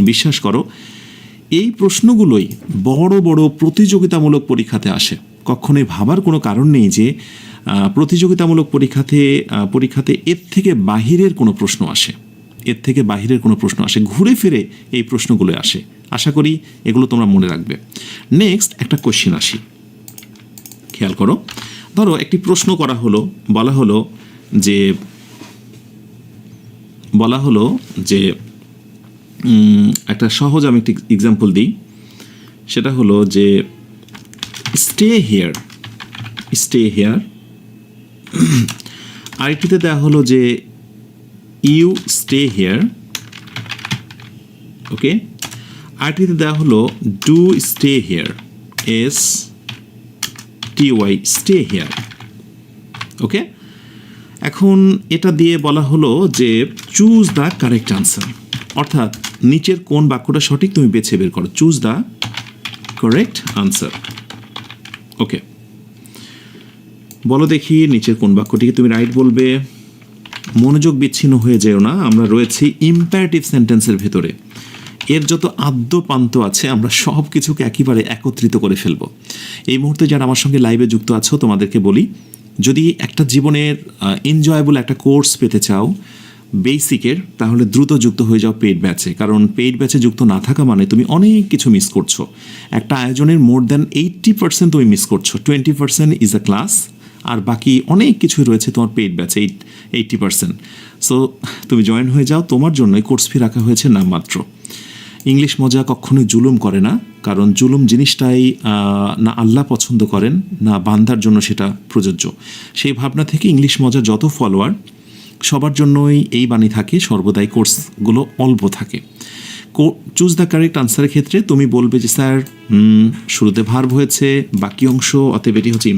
A: বিশ্বাস করো, এই প্রশ্নগুলোই বড় বড় প্রতিযোগিতামূলক পরীক্ষাতে আসে। কখনোই ভাবার কোনো কারণ নেই যে প্রতিযোগিতামূলক পরীক্ষাতে এর থেকে বাহিরের কোনো প্রশ্ন আসে, এর থেকে বাহিরের কোনো প্রশ্ন আসে, ঘুরে ফিরে এই প্রশ্নগুলো আসে। আশা করি এগুলো তোমরা মনে রাখবে। নেক্সট একটা কোশ্চেন আসি, খেয়াল করো। ধরো একটি প্রশ্ন করা হলো, বলা হলো যে একটা সহজ আমি একটি এক্সাম্পল দিই। সেটা হলো যে স্টে হিয়ার। আরেকটিতে দেওয়া হলো যে ইউ স্টে হিয়ার, ওকে। আরেকটিতে দেওয়া হলো do stay here, STY stay here, okay. এখন এটা দিয়ে বলা হলো যে চুজ দ্য কারেক্ট আনসার, অর্থাৎ নিচের কোন বাক্যটা সঠিক তুমি বেছে বের করো, চুজ দ্য কারেক্ট আনসার, ওকে। বলো দেখি নিচের কোন বাক্যটিকে তুমি রাইট বলবে। মনোযোগ বিচ্ছিন্ন হয়ে যেও না, আমরা রয়েছি ইম্পারেটিভ সেন্টেন্সের ভেতরে। এর যত আদ্য পান্ত আছে আমরা সব কিছুকে একেবারে একত্রিত করে ফেলবো। এই মুহূর্তে যারা আমার সঙ্গে লাইভে যুক্ত আছো তোমাদেরকে বলি, যদি একটা জীবনের এনজয়েবল একটা কোর্স পেতে চাও বেসিকের, তাহলে দ্রুত যুক্ত হয়ে যাও পেইড ব্যাচে। কারণ পেইড ব্যাচে যুক্ত না থাকা মানে তুমি অনেক কিছু মিস করছো। একটা আয়োজনের মোর দ্যান 80% তুমি মিস করছো। 20% ইজ আ ক্লাস, আর বাকি অনেক কিছুই রয়েছে তোমার পেইড ব্যাচে, 80%। সো তুমি জয়েন হয়ে যাও, তোমার জন্য এই কোর্স ফি রাখা হয়েছে নামমাত্র। ইংলিশ মজা কখনোই জুলুম করে না, কারণ জুলুম জিনিসটাই না আল্লাহ পছন্দ করেন, না বান্দার জন্য সেটা প্রযোজ্য। সেই ভাবনা থেকে ইংলিশ মজা যত ফলোয়ার সবার জন্যই এই বাণী থাকে, সর্বদাই কোর্সগুলো অল্প থাকে। চুজ দ্য কারেক্ট আনসারের ক্ষেত্রে তুমি বলবে যে স্যার শুরুতে ভার্ব হয়েছে, বাকি অংশ, অতএব এটি হচ্ছে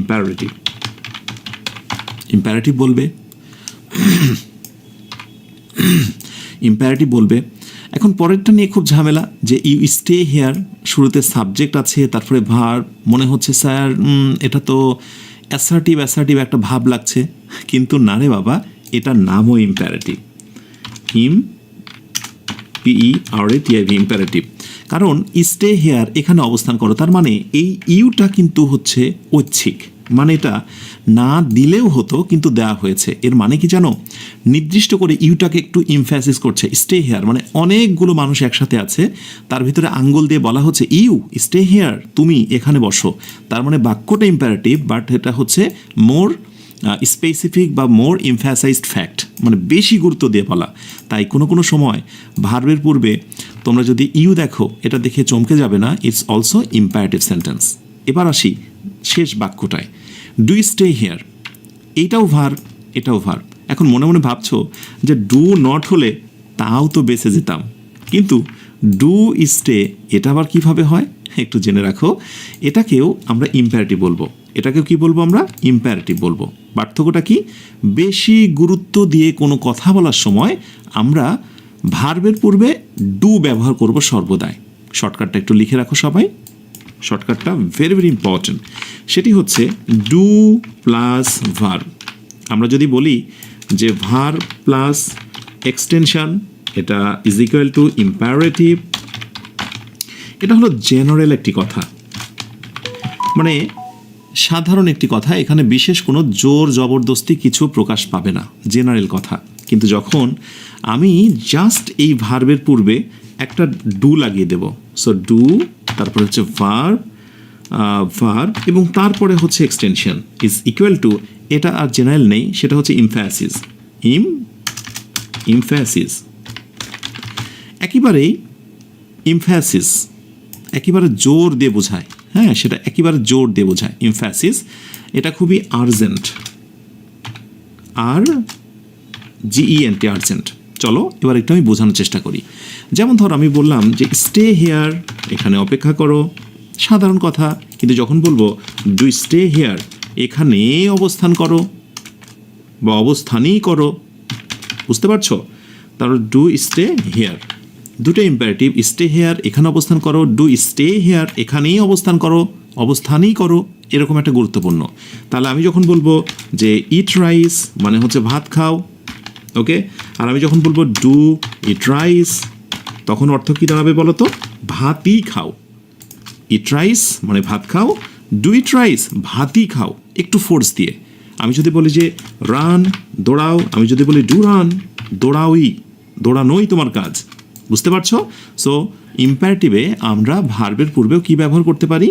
A: ইম্পারেটিভ বলবে। এখন পরেরটা নিয়ে খুব ঝামেলা, যে ইউ স্টে হেয়ার, শুরুতে সাবজেক্ট আছে, তারপরে ভার্ব। মনে হচ্ছে স্যার এটা তো অ্যাসার্টিভ একটা ভাব লাগছে, কিন্তু না রে বাবা, এটার নামও ইম্পারেটিভ, ইম্পারেটিভ। কারণ স্টে হেয়ার, এখানে অবস্থান করো, তার মানে এই ইউটা কিন্তু হচ্ছে ঐচ্ছিক, মানে এটা না দিলেও হতো কিন্তু দেওয়া হয়েছে। এর মানে কি জানো, নির্দিষ্ট করে ইউটাকে একটু ইমফ্যাসিস করছে। স্টে হেয়ার মানে অনেকগুলো মানুষ একসাথে আছে, তার ভিতরে আঙ্গুল দিয়ে বলা হচ্ছে ইউ স্টে হেয়ার, তুমি এখানে বসো। তার মানে বাক্যটা ইম্পারেটিভ, বাট এটা হচ্ছে মোর স্পেসিফিক বা মোর এমফ্যাসাইজড ফ্যাক্ট, মানে বেশি গুরুত্ব দিয়ে বলা। তাই কোনো সময় ভার্বের পূর্বে তোমরা যদি ইউ দেখো, এটা দেখে চমকে যাবে না, ইটস অলসো ইম্পারেটিভ সেন্টেন্স। এবার আসি শেষ বাক্যটায়, ডু স্টে হিয়ার, এটাও ভার্ব। এখন মনে মনে ভাবছো যে ডু নট হলে তাও তো বেঁচে যেতাম, কিন্তু ডু স্টে এটা আবার কীভাবে হয় একটু জেনে রাখো। এটাকেও আমরা ইম্পারেটিভ বলবো, এটাকেও কি বলবো আমরা, ইম্পারেটিভ বলবো। পার্থক্যটা কি, বেশি গুরুত্ব দিয়ে কোনো কথা বলার সময় আমরা ভার্বের পূর্বে ডু ব্যবহার করব সর্বদাই। শর্টকাটটা একটু লিখে রাখো সবাই, শর্টকাটটা ভেরি ইম্পর্টেন্ট। সেটি হচ্ছে ডু প্লাস ভার্ব। আমরা যদি বলি যে ভার্ব প্লাস এক্সটেনশন, এটা ইজ ইকুয়াল টু ইম্পারেটিভ, এটা হলো জেনারেল একটি কথা, মানে সাধারণ একটি কথা। এখানে বিশেষ কোনো জোর জবরদস্তি কিছু প্রকাশ পাবে না, জেনারেল কথা। কিন্তু যখন আমি জাস্ট এই ভার্বের পূর্বে একটা ডু লাগিয়ে দেব, সো ডু, তারপরে হচ্ছে ভার্ব এবং তারপরে হচ্ছে এক্সটেনশন ইজ ইকুয়াল টু, এটা আর জেনারেল নেই, সেটা হচ্ছে ইমফ্যাসিস। একেবারেই ইমফ্যাসিস একেবারে জোর দিয়ে বোঝায়, হ্যাঁ, সেটা একেবারে জোর দিয়ে বোঝায় ইমফ্যাসিস। এটা খুবই আর্জেন্ট, আর্জেন্ট। চলো এবার একটু আমি বোঝানোর চেষ্টা করি। যেমন ধর আমি বললাম যে স্টে হেয়ার, এখানে অপেক্ষা করো, সাধারণ কথা। কিন্তু যখন বলবো ডু স্টে হেয়ার, এখানে অবস্থান করো বা অবস্থানই করো, বুঝতে পারছো? তারপর ডু স্টে হেয়ার, দুটো ইম্পারেটিভ, স্টে হেয়ার এখানে অবস্থান করো, ডু স্টে হেয়ার এখানেই অবস্থান করো, অবস্থানই করো, এরকম একটা গুরুত্বপূর্ণ। তাহলে আমি যখন বলবো যে ইট রাইস মানে হচ্ছে ভাত খাও, ওকে, আর আমি যখন বলবো ডু ইট রাইস তখন অর্থ কী দাঁড়াবে বলো তো? ভাতই খাও। ইট রাইস মানে ভাত খাও, ডু ইট রাইস ভাতই খাও, একটু ফোর্স দিয়ে। আমি যদি বলি যে রান দৌড়াও, আমি যদি বলি ডু রান দৌড়াওই, দৌড়ানোই তোমার কাজ। বুঝতে পারছো? সো ইম্পারেটিভে আমরা ভার্বের পূর্বেও কি ব্যবহার করতে পারি?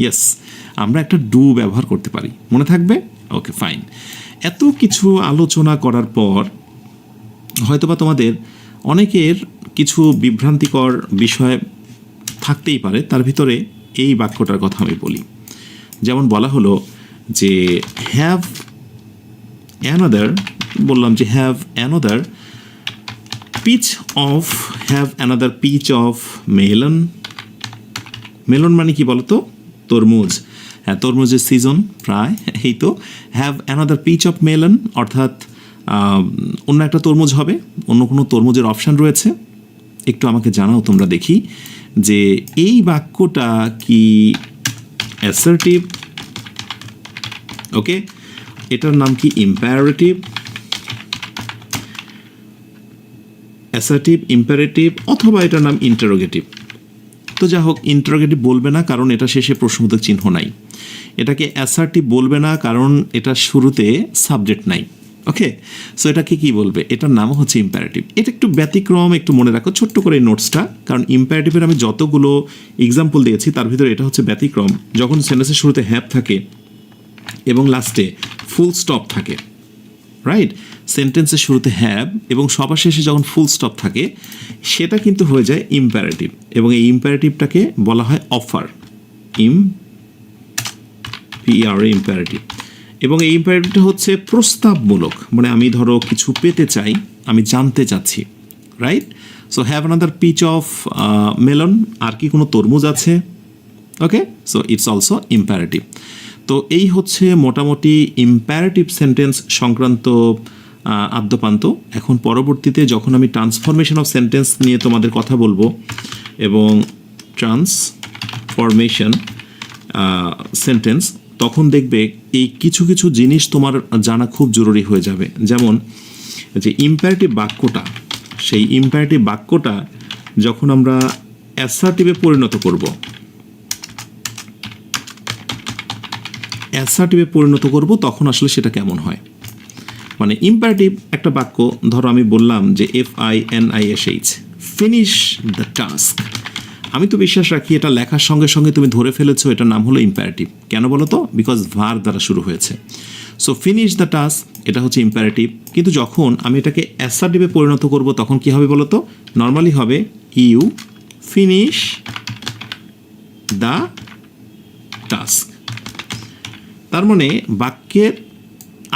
A: ইয়েস, আমরা একটা ডু ব্যবহার করতে পারি। মনে থাকবে? ওকে, ফাইন। এত কিছু আলোচনা করার পর হয়তোবা তোমাদের অনেকের কিছু বিভ্রান্তিকর বিষয় থাকতেই পারে, তার ভিতরে এই বাক্যটার কথা আমি বলি। যেমন বলা হলো যে হ্যাভ অ্যানাদার, বললাম যে have another piece of, have another piece of melon. Melon মানে কি বলতো? তরমুজ। হ্যাঁ, তরমুজের সিজন প্রায়, এই তো। Have another piece of melon অর্থাৎ অন্য একটা তরমুজ হবে, অন্য কোনো তরমুজের অপশান রয়েছে? একটু আমাকে জানাও তোমরা দেখি যে এই বাক্যটা কি অ্যাসার্টিভ? ওকে, এটার নাম কি ইম্পারেটিভ? অ্যাসার্টিভ, ইম্পারেটিভ, অথবা এটার নাম ইন্টারোগেটিভ। তো যা হোক, ইন্টারোগেটিভ বলবে না কারণ এটা শেষে প্রশ্নবোধক চিহ্ন নাই। এটাকে অ্যাসার্টিভ বলবে না কারণ এটা শুরুতে সাবজেক্ট নাই। ওকে, সো এটাকে কি বলবে? এটার নাম হচ্ছে ইম্পারেটিভ। এটা একটু ব্যতিক্রম, একটু মনে রাখো ছোট্ট করে এই নোটসটা, কারণ ইম্পারেটিভের আমি যতগুলো এক্সাম্পল দিয়েছি তার ভিতরে এটা হচ্ছে ব্যতিক্রম। যখন সেন্টেন্সের শুরুতে হ্যাভ থাকে এবং লাস্টে ফুল স্টপ থাকে, রাইট? সেন্টেন্সের শুরুতে হ্যাভ এবং সবার শেষে যখন ফুল স্টপ থাকে সেটা কিন্তু হয়ে যায় ইম্পারেটিভ, এবং এই ইম্পারেটিভটাকে বলা হয় অফার, ইম্পারেটিভ। এবং এই ইম্পারেটিভটা হচ্ছে প্রস্তাবমূলক, মানে আমি ধরো কিছু পেতে চাই, আমি জানতে চাচ্ছি, right? So have another piece of melon, আর কি কোনো তরমুজ আছে? Okay, so it's also imperative. তো এই হচ্ছে মোটামুটি ইম্পারেটিভ সেন্টেন্স সংক্রান্ত আদ্যপান্ত। এখন পরবর্তীতে যখন আমি ট্রান্সফরমেশন অফ সেন্টেন্স নিয়ে তোমাদের কথা বলবো, এবং ট্রান্সফরমেশন সেন্টেন্স, তখন দেখবে এই কিছু কিছু জিনিস তোমার জানা খুব জরুরি হয়ে যাবে। যেমন যে ইম্পারেটিভ বাক্যটা, সেই ইম্পারেটিভ বাক্যটা যখন আমরা অ্যাসার্টিভে পরিণত করব, তখন আসলে সেটা কেমন হয়। মানে ইম্পারেটিভ একটা বাক্য, ধরো আমি বললাম যে FINISH, ফিনিশ দ্য টাস্ক। আমি তো বিশ্বাস রাখি এটা লেখার সঙ্গে সঙ্গে তুমি ধরে ফেলেছো এটার নাম হলো ইম্পারেটিভ। কেন বলো তো? বিকজ ভার দ্বারা শুরু হয়েছে। সো ফিনিশ দ্য টাস্ক এটা হচ্ছে ইম্পারেটিভ। কিন্তু যখন আমি এটাকে অ্যাসার্টিভে পরিণত করব তখন কি হবে বলো তো? নর্মালি হবে ইউ ফিনিশ দ্য টাস্ক। তার মানে বাক্যের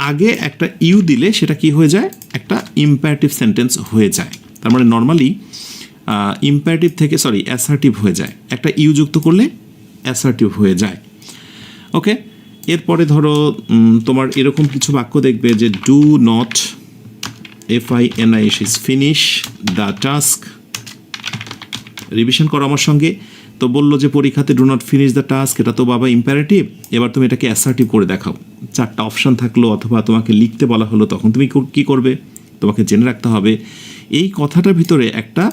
A: আগে একটা ইউ দিলে সেটা কি হয়ে যায়? একটা ইম্পারেটিভ সেন্টেন্স হয়ে যায়। তার মানে নর্মালি ইম্পারেটিভ থেকে অ্যাসার্টিভ হয়ে যায়, একটা ইউ যুক্ত করলে অ্যাসার্টিভ হয়ে যায়। ওকে, এরপরে ধরো তোমার এরকম কিছু বাক্য দেখবে যে do not FINISH finish the task. Revision করো আমার সঙ্গে। তো বললো যে পরীক্ষাতে do not finish the task, এটা তো বাবা ইম্পারেটিভ। এবার তুমি এটাকে অ্যাসার্টিভ করে দেখাও। 4টা অপশান থাকলো, অথবা তোমাকে লিখতে বলা হলো, তখন তুমি কি করবে? তোমাকে জেনে রাখতে হবে এই কথাটার ভিতরে একটা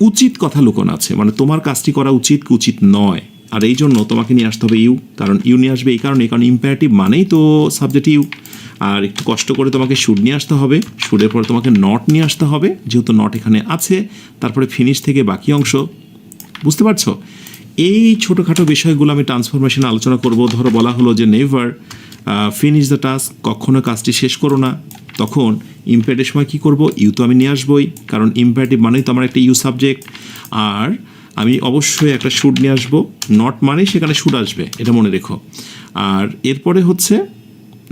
A: উচিত কথা লুকোনো আছে, মানে তোমার কাজটি করা উচিত কি উচিত নয়। আর এই জন্য তোমাকে নিয়ে আসতে হবে ইউ, কারণ ইউ নিয়ে আসবে এই কারণ ইম্পারেটিভ মানেই তো সাবজেক্ট ইউ। আর একটু কষ্ট করে তোমাকে শুড নিয়ে আসতে হবে, শুডের পরে তোমাকে নট নিয়ে আসতে হবে, যেহেতু নট এখানে আছে। তারপরে ফিনিশ থেকে বাকি অংশ। বুঝতে পারছো? এই ছোটোখাটো বিষয়গুলো আমি ট্রান্সফরমেশনে আলোচনা করব। ধরো বলা হলো যে নেভার ফিনিশ দ্য টাস্ক, কখনো কাজটি শেষ করো না। তখন ইম্পারেটিভ সময় কী করবো? ইউ তো আমি নিয়ে আসবোই, কারণ ইম্পারেটিভ মানেই তো আমার একটা ইউ সাবজেক্ট। আর আমি অবশ্যই একটা শুড নিয়ে আসবো, নট মানেই সেখানে শুড আসবে, এটা মনে রেখো। আর এরপরে হচ্ছে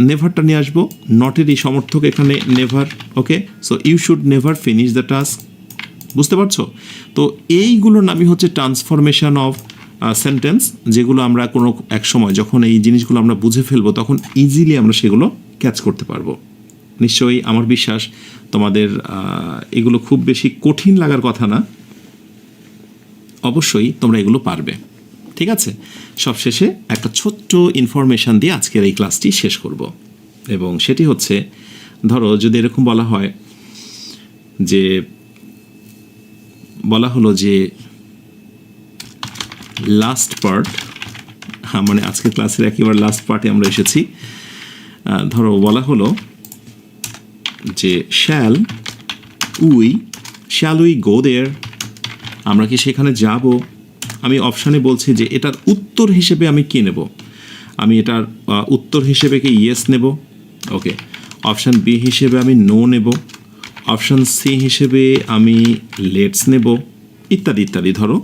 A: নেভারটা নিয়ে আসবো, নটের এই সমর্থক এখানে never. Okay, so you should never finish the task. বুঝতে পারছো? তো এইগুলোর নামই হচ্ছে ট্রান্সফরমেশন অফ সেন্টেন্স, যেগুলো আমরা কোনো এক সময় যখন এই জিনিসগুলো আমরা বুঝে ফেলবো তখন ইজিলি আমরা সেগুলো ক্যাচ করতে পারবো। নিশ্চয়ই আমার বিশ্বাস তোমাদের এগুলো খুব বেশি কঠিন লাগার কথা না, অবশ্যই তোমরা এগুলো পারবে। ঠিক আছে, সবশেষে একটা ছোট্ট ইনফরমেশান দিয়ে আজকের এই ক্লাসটি শেষ করব, এবং সেটি হচ্ছে, ধরো যদি এরকম বলা হয় যে বলা হলো যে লাস্ট পার্ট, মানে আজকের ক্লাসের একেবারে লাস্ট পার্টে আমরা এসেছি। ধরো বলা হলো যে শ্যাল উই গো দেয়ার, আমরা কি সেখানে যাব? আমি অপশানে বলছি যে এটার উত্তর হিসেবে আমি কী নেব। আমি এটার উত্তর হিসেবে কি ইয়েস নেব, ওকে। অপশান বি হিসেবে আমি নো নেব, অপশান সি হিসেবে আমি লেটস নেব, ইত্যাদি ইত্যাদি। ধরো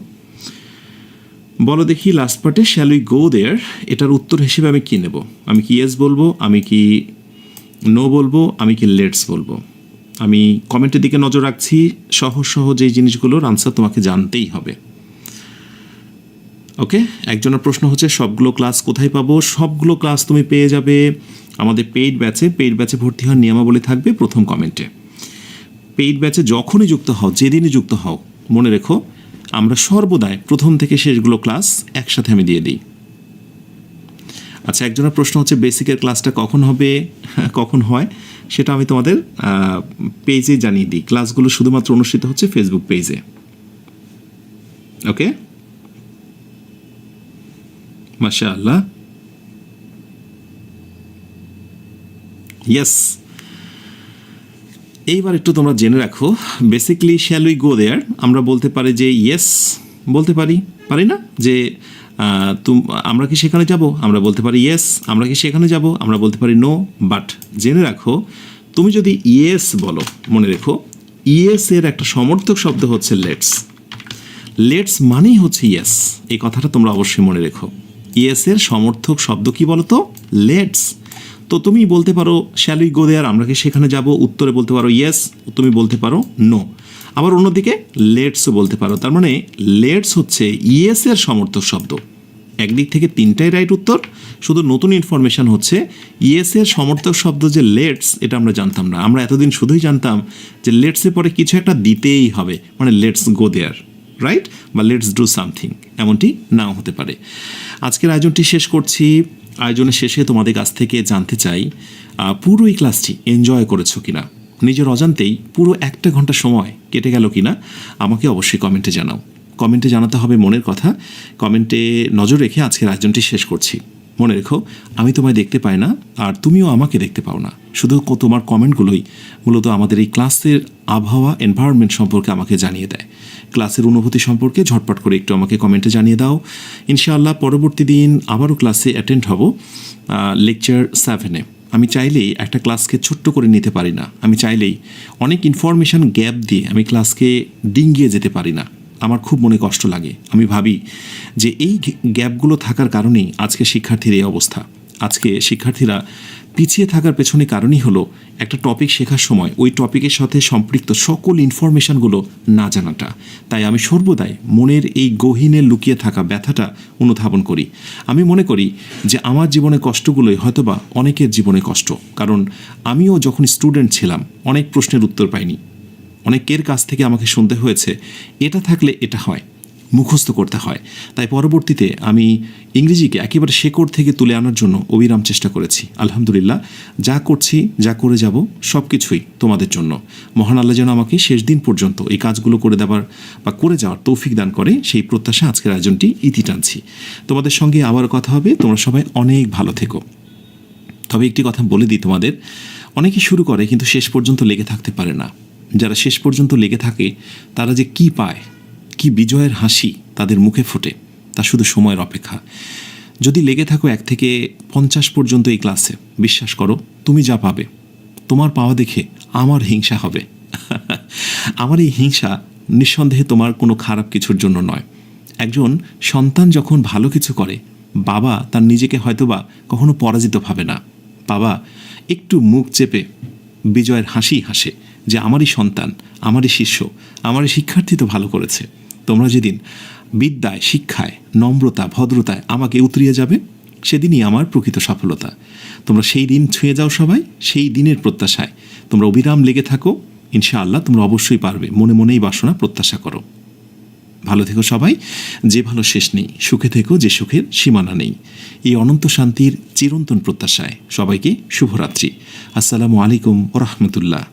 A: বলো দেখি লাস্ট পার্টে শ্যাল উই গো দেয়ার, এটার উত্তর হিসেবে আমি কী নেব? আমি কি ইয়েস বলবো, আমি কি নো বলবো, আমি কি লেটস বলবো? আমি কমেন্টের দিকে নজর রাখছি। সহজ সহজ এই জিনিসগুলোর আনসার তোমাকে জানতেই হবে। ওকে, একজনের প্রশ্ন হচ্ছে সবগুলো ক্লাস কোথায় পাবো? সবগুলো ক্লাস তুমি পেয়ে যাবে আমাদের পেইড ব্যাচে। পেইড ব্যাচে ভর্তি হওয়ার নিয়মাবলী থাকবে প্রথম কমেন্টে। পেইড ব্যাচে যখনই যুক্ত হও, যেদিনই যুক্ত হও, মনে রেখো আমরা সর্বদাই প্রথম থেকে শেষগুলো ক্লাস একসাথে আমি দিয়ে দিই। আচ্ছা, একজনের প্রশ্ন হচ্ছে বেসিকের ক্লাসটা কখন হবে, কখন হয়, সেটা আমি তোমাদের পেজে জানিয়ে দিই। ক্লাসগুলো শুধুমাত্র অনুষ্ঠিত হচ্ছে ফেসবুক পেজে। ওকে, মাশাআল্লাহ, ইয়েস। এইবার একটু তোমরা জেনে রাখো, বেসিক্যালি শ্যাল উই গো দেয়ার আমরা বলতে পারি যে ইয়েস, বলতে পারি না যে আমরা কি সেখানে যাব, আমরা বলতে পারি ইয়েস। আমরা কি সেখানে যাব, আমরা বলতে পারি নো। বাট জেনে রাখো, তুমি যদি ইয়েস বলো, মনে রেখো ইয়েস এর একটা সমর্থক শব্দ হচ্ছে লেটস। লেটস মানেই হচ্ছে ইয়েস, এই কথাটা তোমরা অবশ্যই মনে রেখো। ইয়েস এর সমর্থক শব্দ কি বলো তো? লেটস। তো তুমি বলতে পারো শ্যাল উই গো দেয়ার, আমরা কি সেখানে যাব, উত্তরে বলতে পারো ইয়েস, তুমি বলতে পারো নো। আবার অন্যদিকে লেটসও বলতে পারো। তার মানে লেটস হচ্ছে ইয়েস এর সমর্থক শব্দ। একদিক থেকে তিনটাই রাইট উত্তর। শুধু নতুন ইনফরমেশান হচ্ছে ইয়েস এর সমর্থক শব্দ যে লেটস, এটা আমরা জানতাম না। আমরা এতদিন শুধুই জানতাম যে লেটসের পরে কিছু একটা দিতেই হবে, মানে লেটস গো দেয়ার, রাইট, বা লেটস ডু সামথিং, এমনটি নাও হতে পারে। আজকের আয়োজনটি শেষ করছি। আয়োজনের শেষে তোমাদের কাছ থেকে জানতে চাই পুরো এই ক্লাসটি এনজয় করেছো কিনা, নিজের অজান্তেই পুরো 1 ঘন্টা সময় কেটে গেল কিনা আমাকে অবশ্যই কমেন্টে জানাও। কমেন্টে জানাতে হবে মনের কথা। কমেন্টে নজর রেখে আজকের আয়োজনটি শেষ করছি। মনে রেখো, আমি তোমায় দেখতে পাই না, আর তুমিও আমাকে দেখতে পাও না। শুধু তোমার কমেন্টগুলোই মূলত আমাদের এই ক্লাসের আবহাওয়া, এনভায়রনমেন্ট সম্পর্কে আমাকে জানিয়ে দেয়। ক্লাসের অনুভূতি সম্পর্কে ঝটপট করে একটু আমাকে কমেন্টে জানিয়ে দাও। ইনশাআল্লাহ পরবর্তী দিন আবারও ক্লাসে অ্যাটেন্ড হব লেকচার 7-এ। আমি চাইলেই একটা ক্লাসকে ছোট্ট করে নিতে পারি না। আমি চাইলেই অনেক ইনফরমেশান গ্যাপ দিয়ে আমি ক্লাসকে ডিঙ্গিয়ে যেতে পারি না। আমার খুব মনে কষ্ট লাগে। আমি ভাবি যে এই গ্যাপগুলো থাকার কারণেই আজকে শিক্ষার্থীর এই অবস্থা। আজকে শিক্ষার্থীরা পিছিয়ে থাকার পেছনে কারণই হলো একটা টপিক শেখার সময় ওই টপিকের সাথে সম্পৃক্ত সকল ইনফরমেশানগুলো না জানাটা। তাই আমি সর্বদাই মনের এই গহীনে লুকিয়ে থাকা ব্যথাটা অনুধাবন করি। আমি মনে করি যে আমার জীবনে কষ্টগুলোই হয়তোবা অনেকের জীবনে কষ্ট, কারণ আমিও যখন স্টুডেন্ট ছিলাম অনেক প্রশ্নের উত্তর পাইনি। অনেকের কাছ থেকে আমাকে শুনতে হয়েছে এটা থাকলে এটা হয়, মুখস্থ করতে হয়। তাই পরবর্তীতে আমি ইংরেজিকে একেবারে শেকড় থেকে তুলে আনার জন্য অবিরাম চেষ্টা করেছি। আলহামদুলিল্লাহ, যা করছি, যা করে যাব, সব কিছুই তোমাদের জন্য। মহান আল্লাহ যেন আমাকে শেষ দিন পর্যন্ত এই কাজগুলো করে যাওয়ার তৌফিক দান করে, সেই প্রত্যাশা আজকের আয়োজনটি ইতি টানছি। তোমাদের সঙ্গে আবার কথা হবে। তোমরা সবাই অনেক ভালো থেকো। তবে একটি কথা বলে দিই তোমাদের, অনেকে শুরু করে কিন্তু শেষ পর্যন্ত লেগে থাকতে পারে না। যারা শেষ পর্যন্ত লেগে থাকে তারা যে কি পায়, কি বিজয়ের হাসি তাদের মুখে ফোটে, তা শুধু সময়ের অপেক্ষা। যদি লেগে থাকো 1 থেকে 50 পর্যন্ত এই ক্লাসে, বিশ্বাস করো তুমি যা পাবে, তোমার পাওয়া দেখে আমার হিংসা হবে। আমার এই হিংসা নিঃসন্দেহে তোমার কোনো খারাপ কিছুর জন্য নয়। একজন সন্তান যখন ভালো কিছু করে, বাবা তার নিজেকে হয়তোবা কখনো পরাজিত ভাবে না। বাবা একটু মুখ চেপে বিজয়ের হাসি হাসে যে আমারই সন্তান, আমারই শিষ্য, আমারই শিক্ষার্থী তো ভালো করেছে। তোমরা যেদিন বিদ্যায়, শিক্ষায়, নম্রতা, ভদ্রতায় আমাকে উতরিয়ে যাবে, সেদিনই আমার প্রকৃত সফলতা। তোমরা সেই দিন ছুঁয়ে যাও সবাই, সেই দিনের প্রত্যাশায় তোমরা অবিরাম লেগে থাকো। ইনশাআল্লাহ তোমরা অবশ্যই পারবে, মনে মনেই বাসনা প্রত্যাশা করো। ভালো থেকো সবাই, যে ভালো শেষ নেই, সুখে থেকো যে সুখের সীমানা নেই। এই অনন্ত শান্তির চিরন্তন প্রত্যাশায় সবাইকে শুভরাত্রি। আসসালামু আলাইকুম ওয়া রাহমাতুল্লাহ।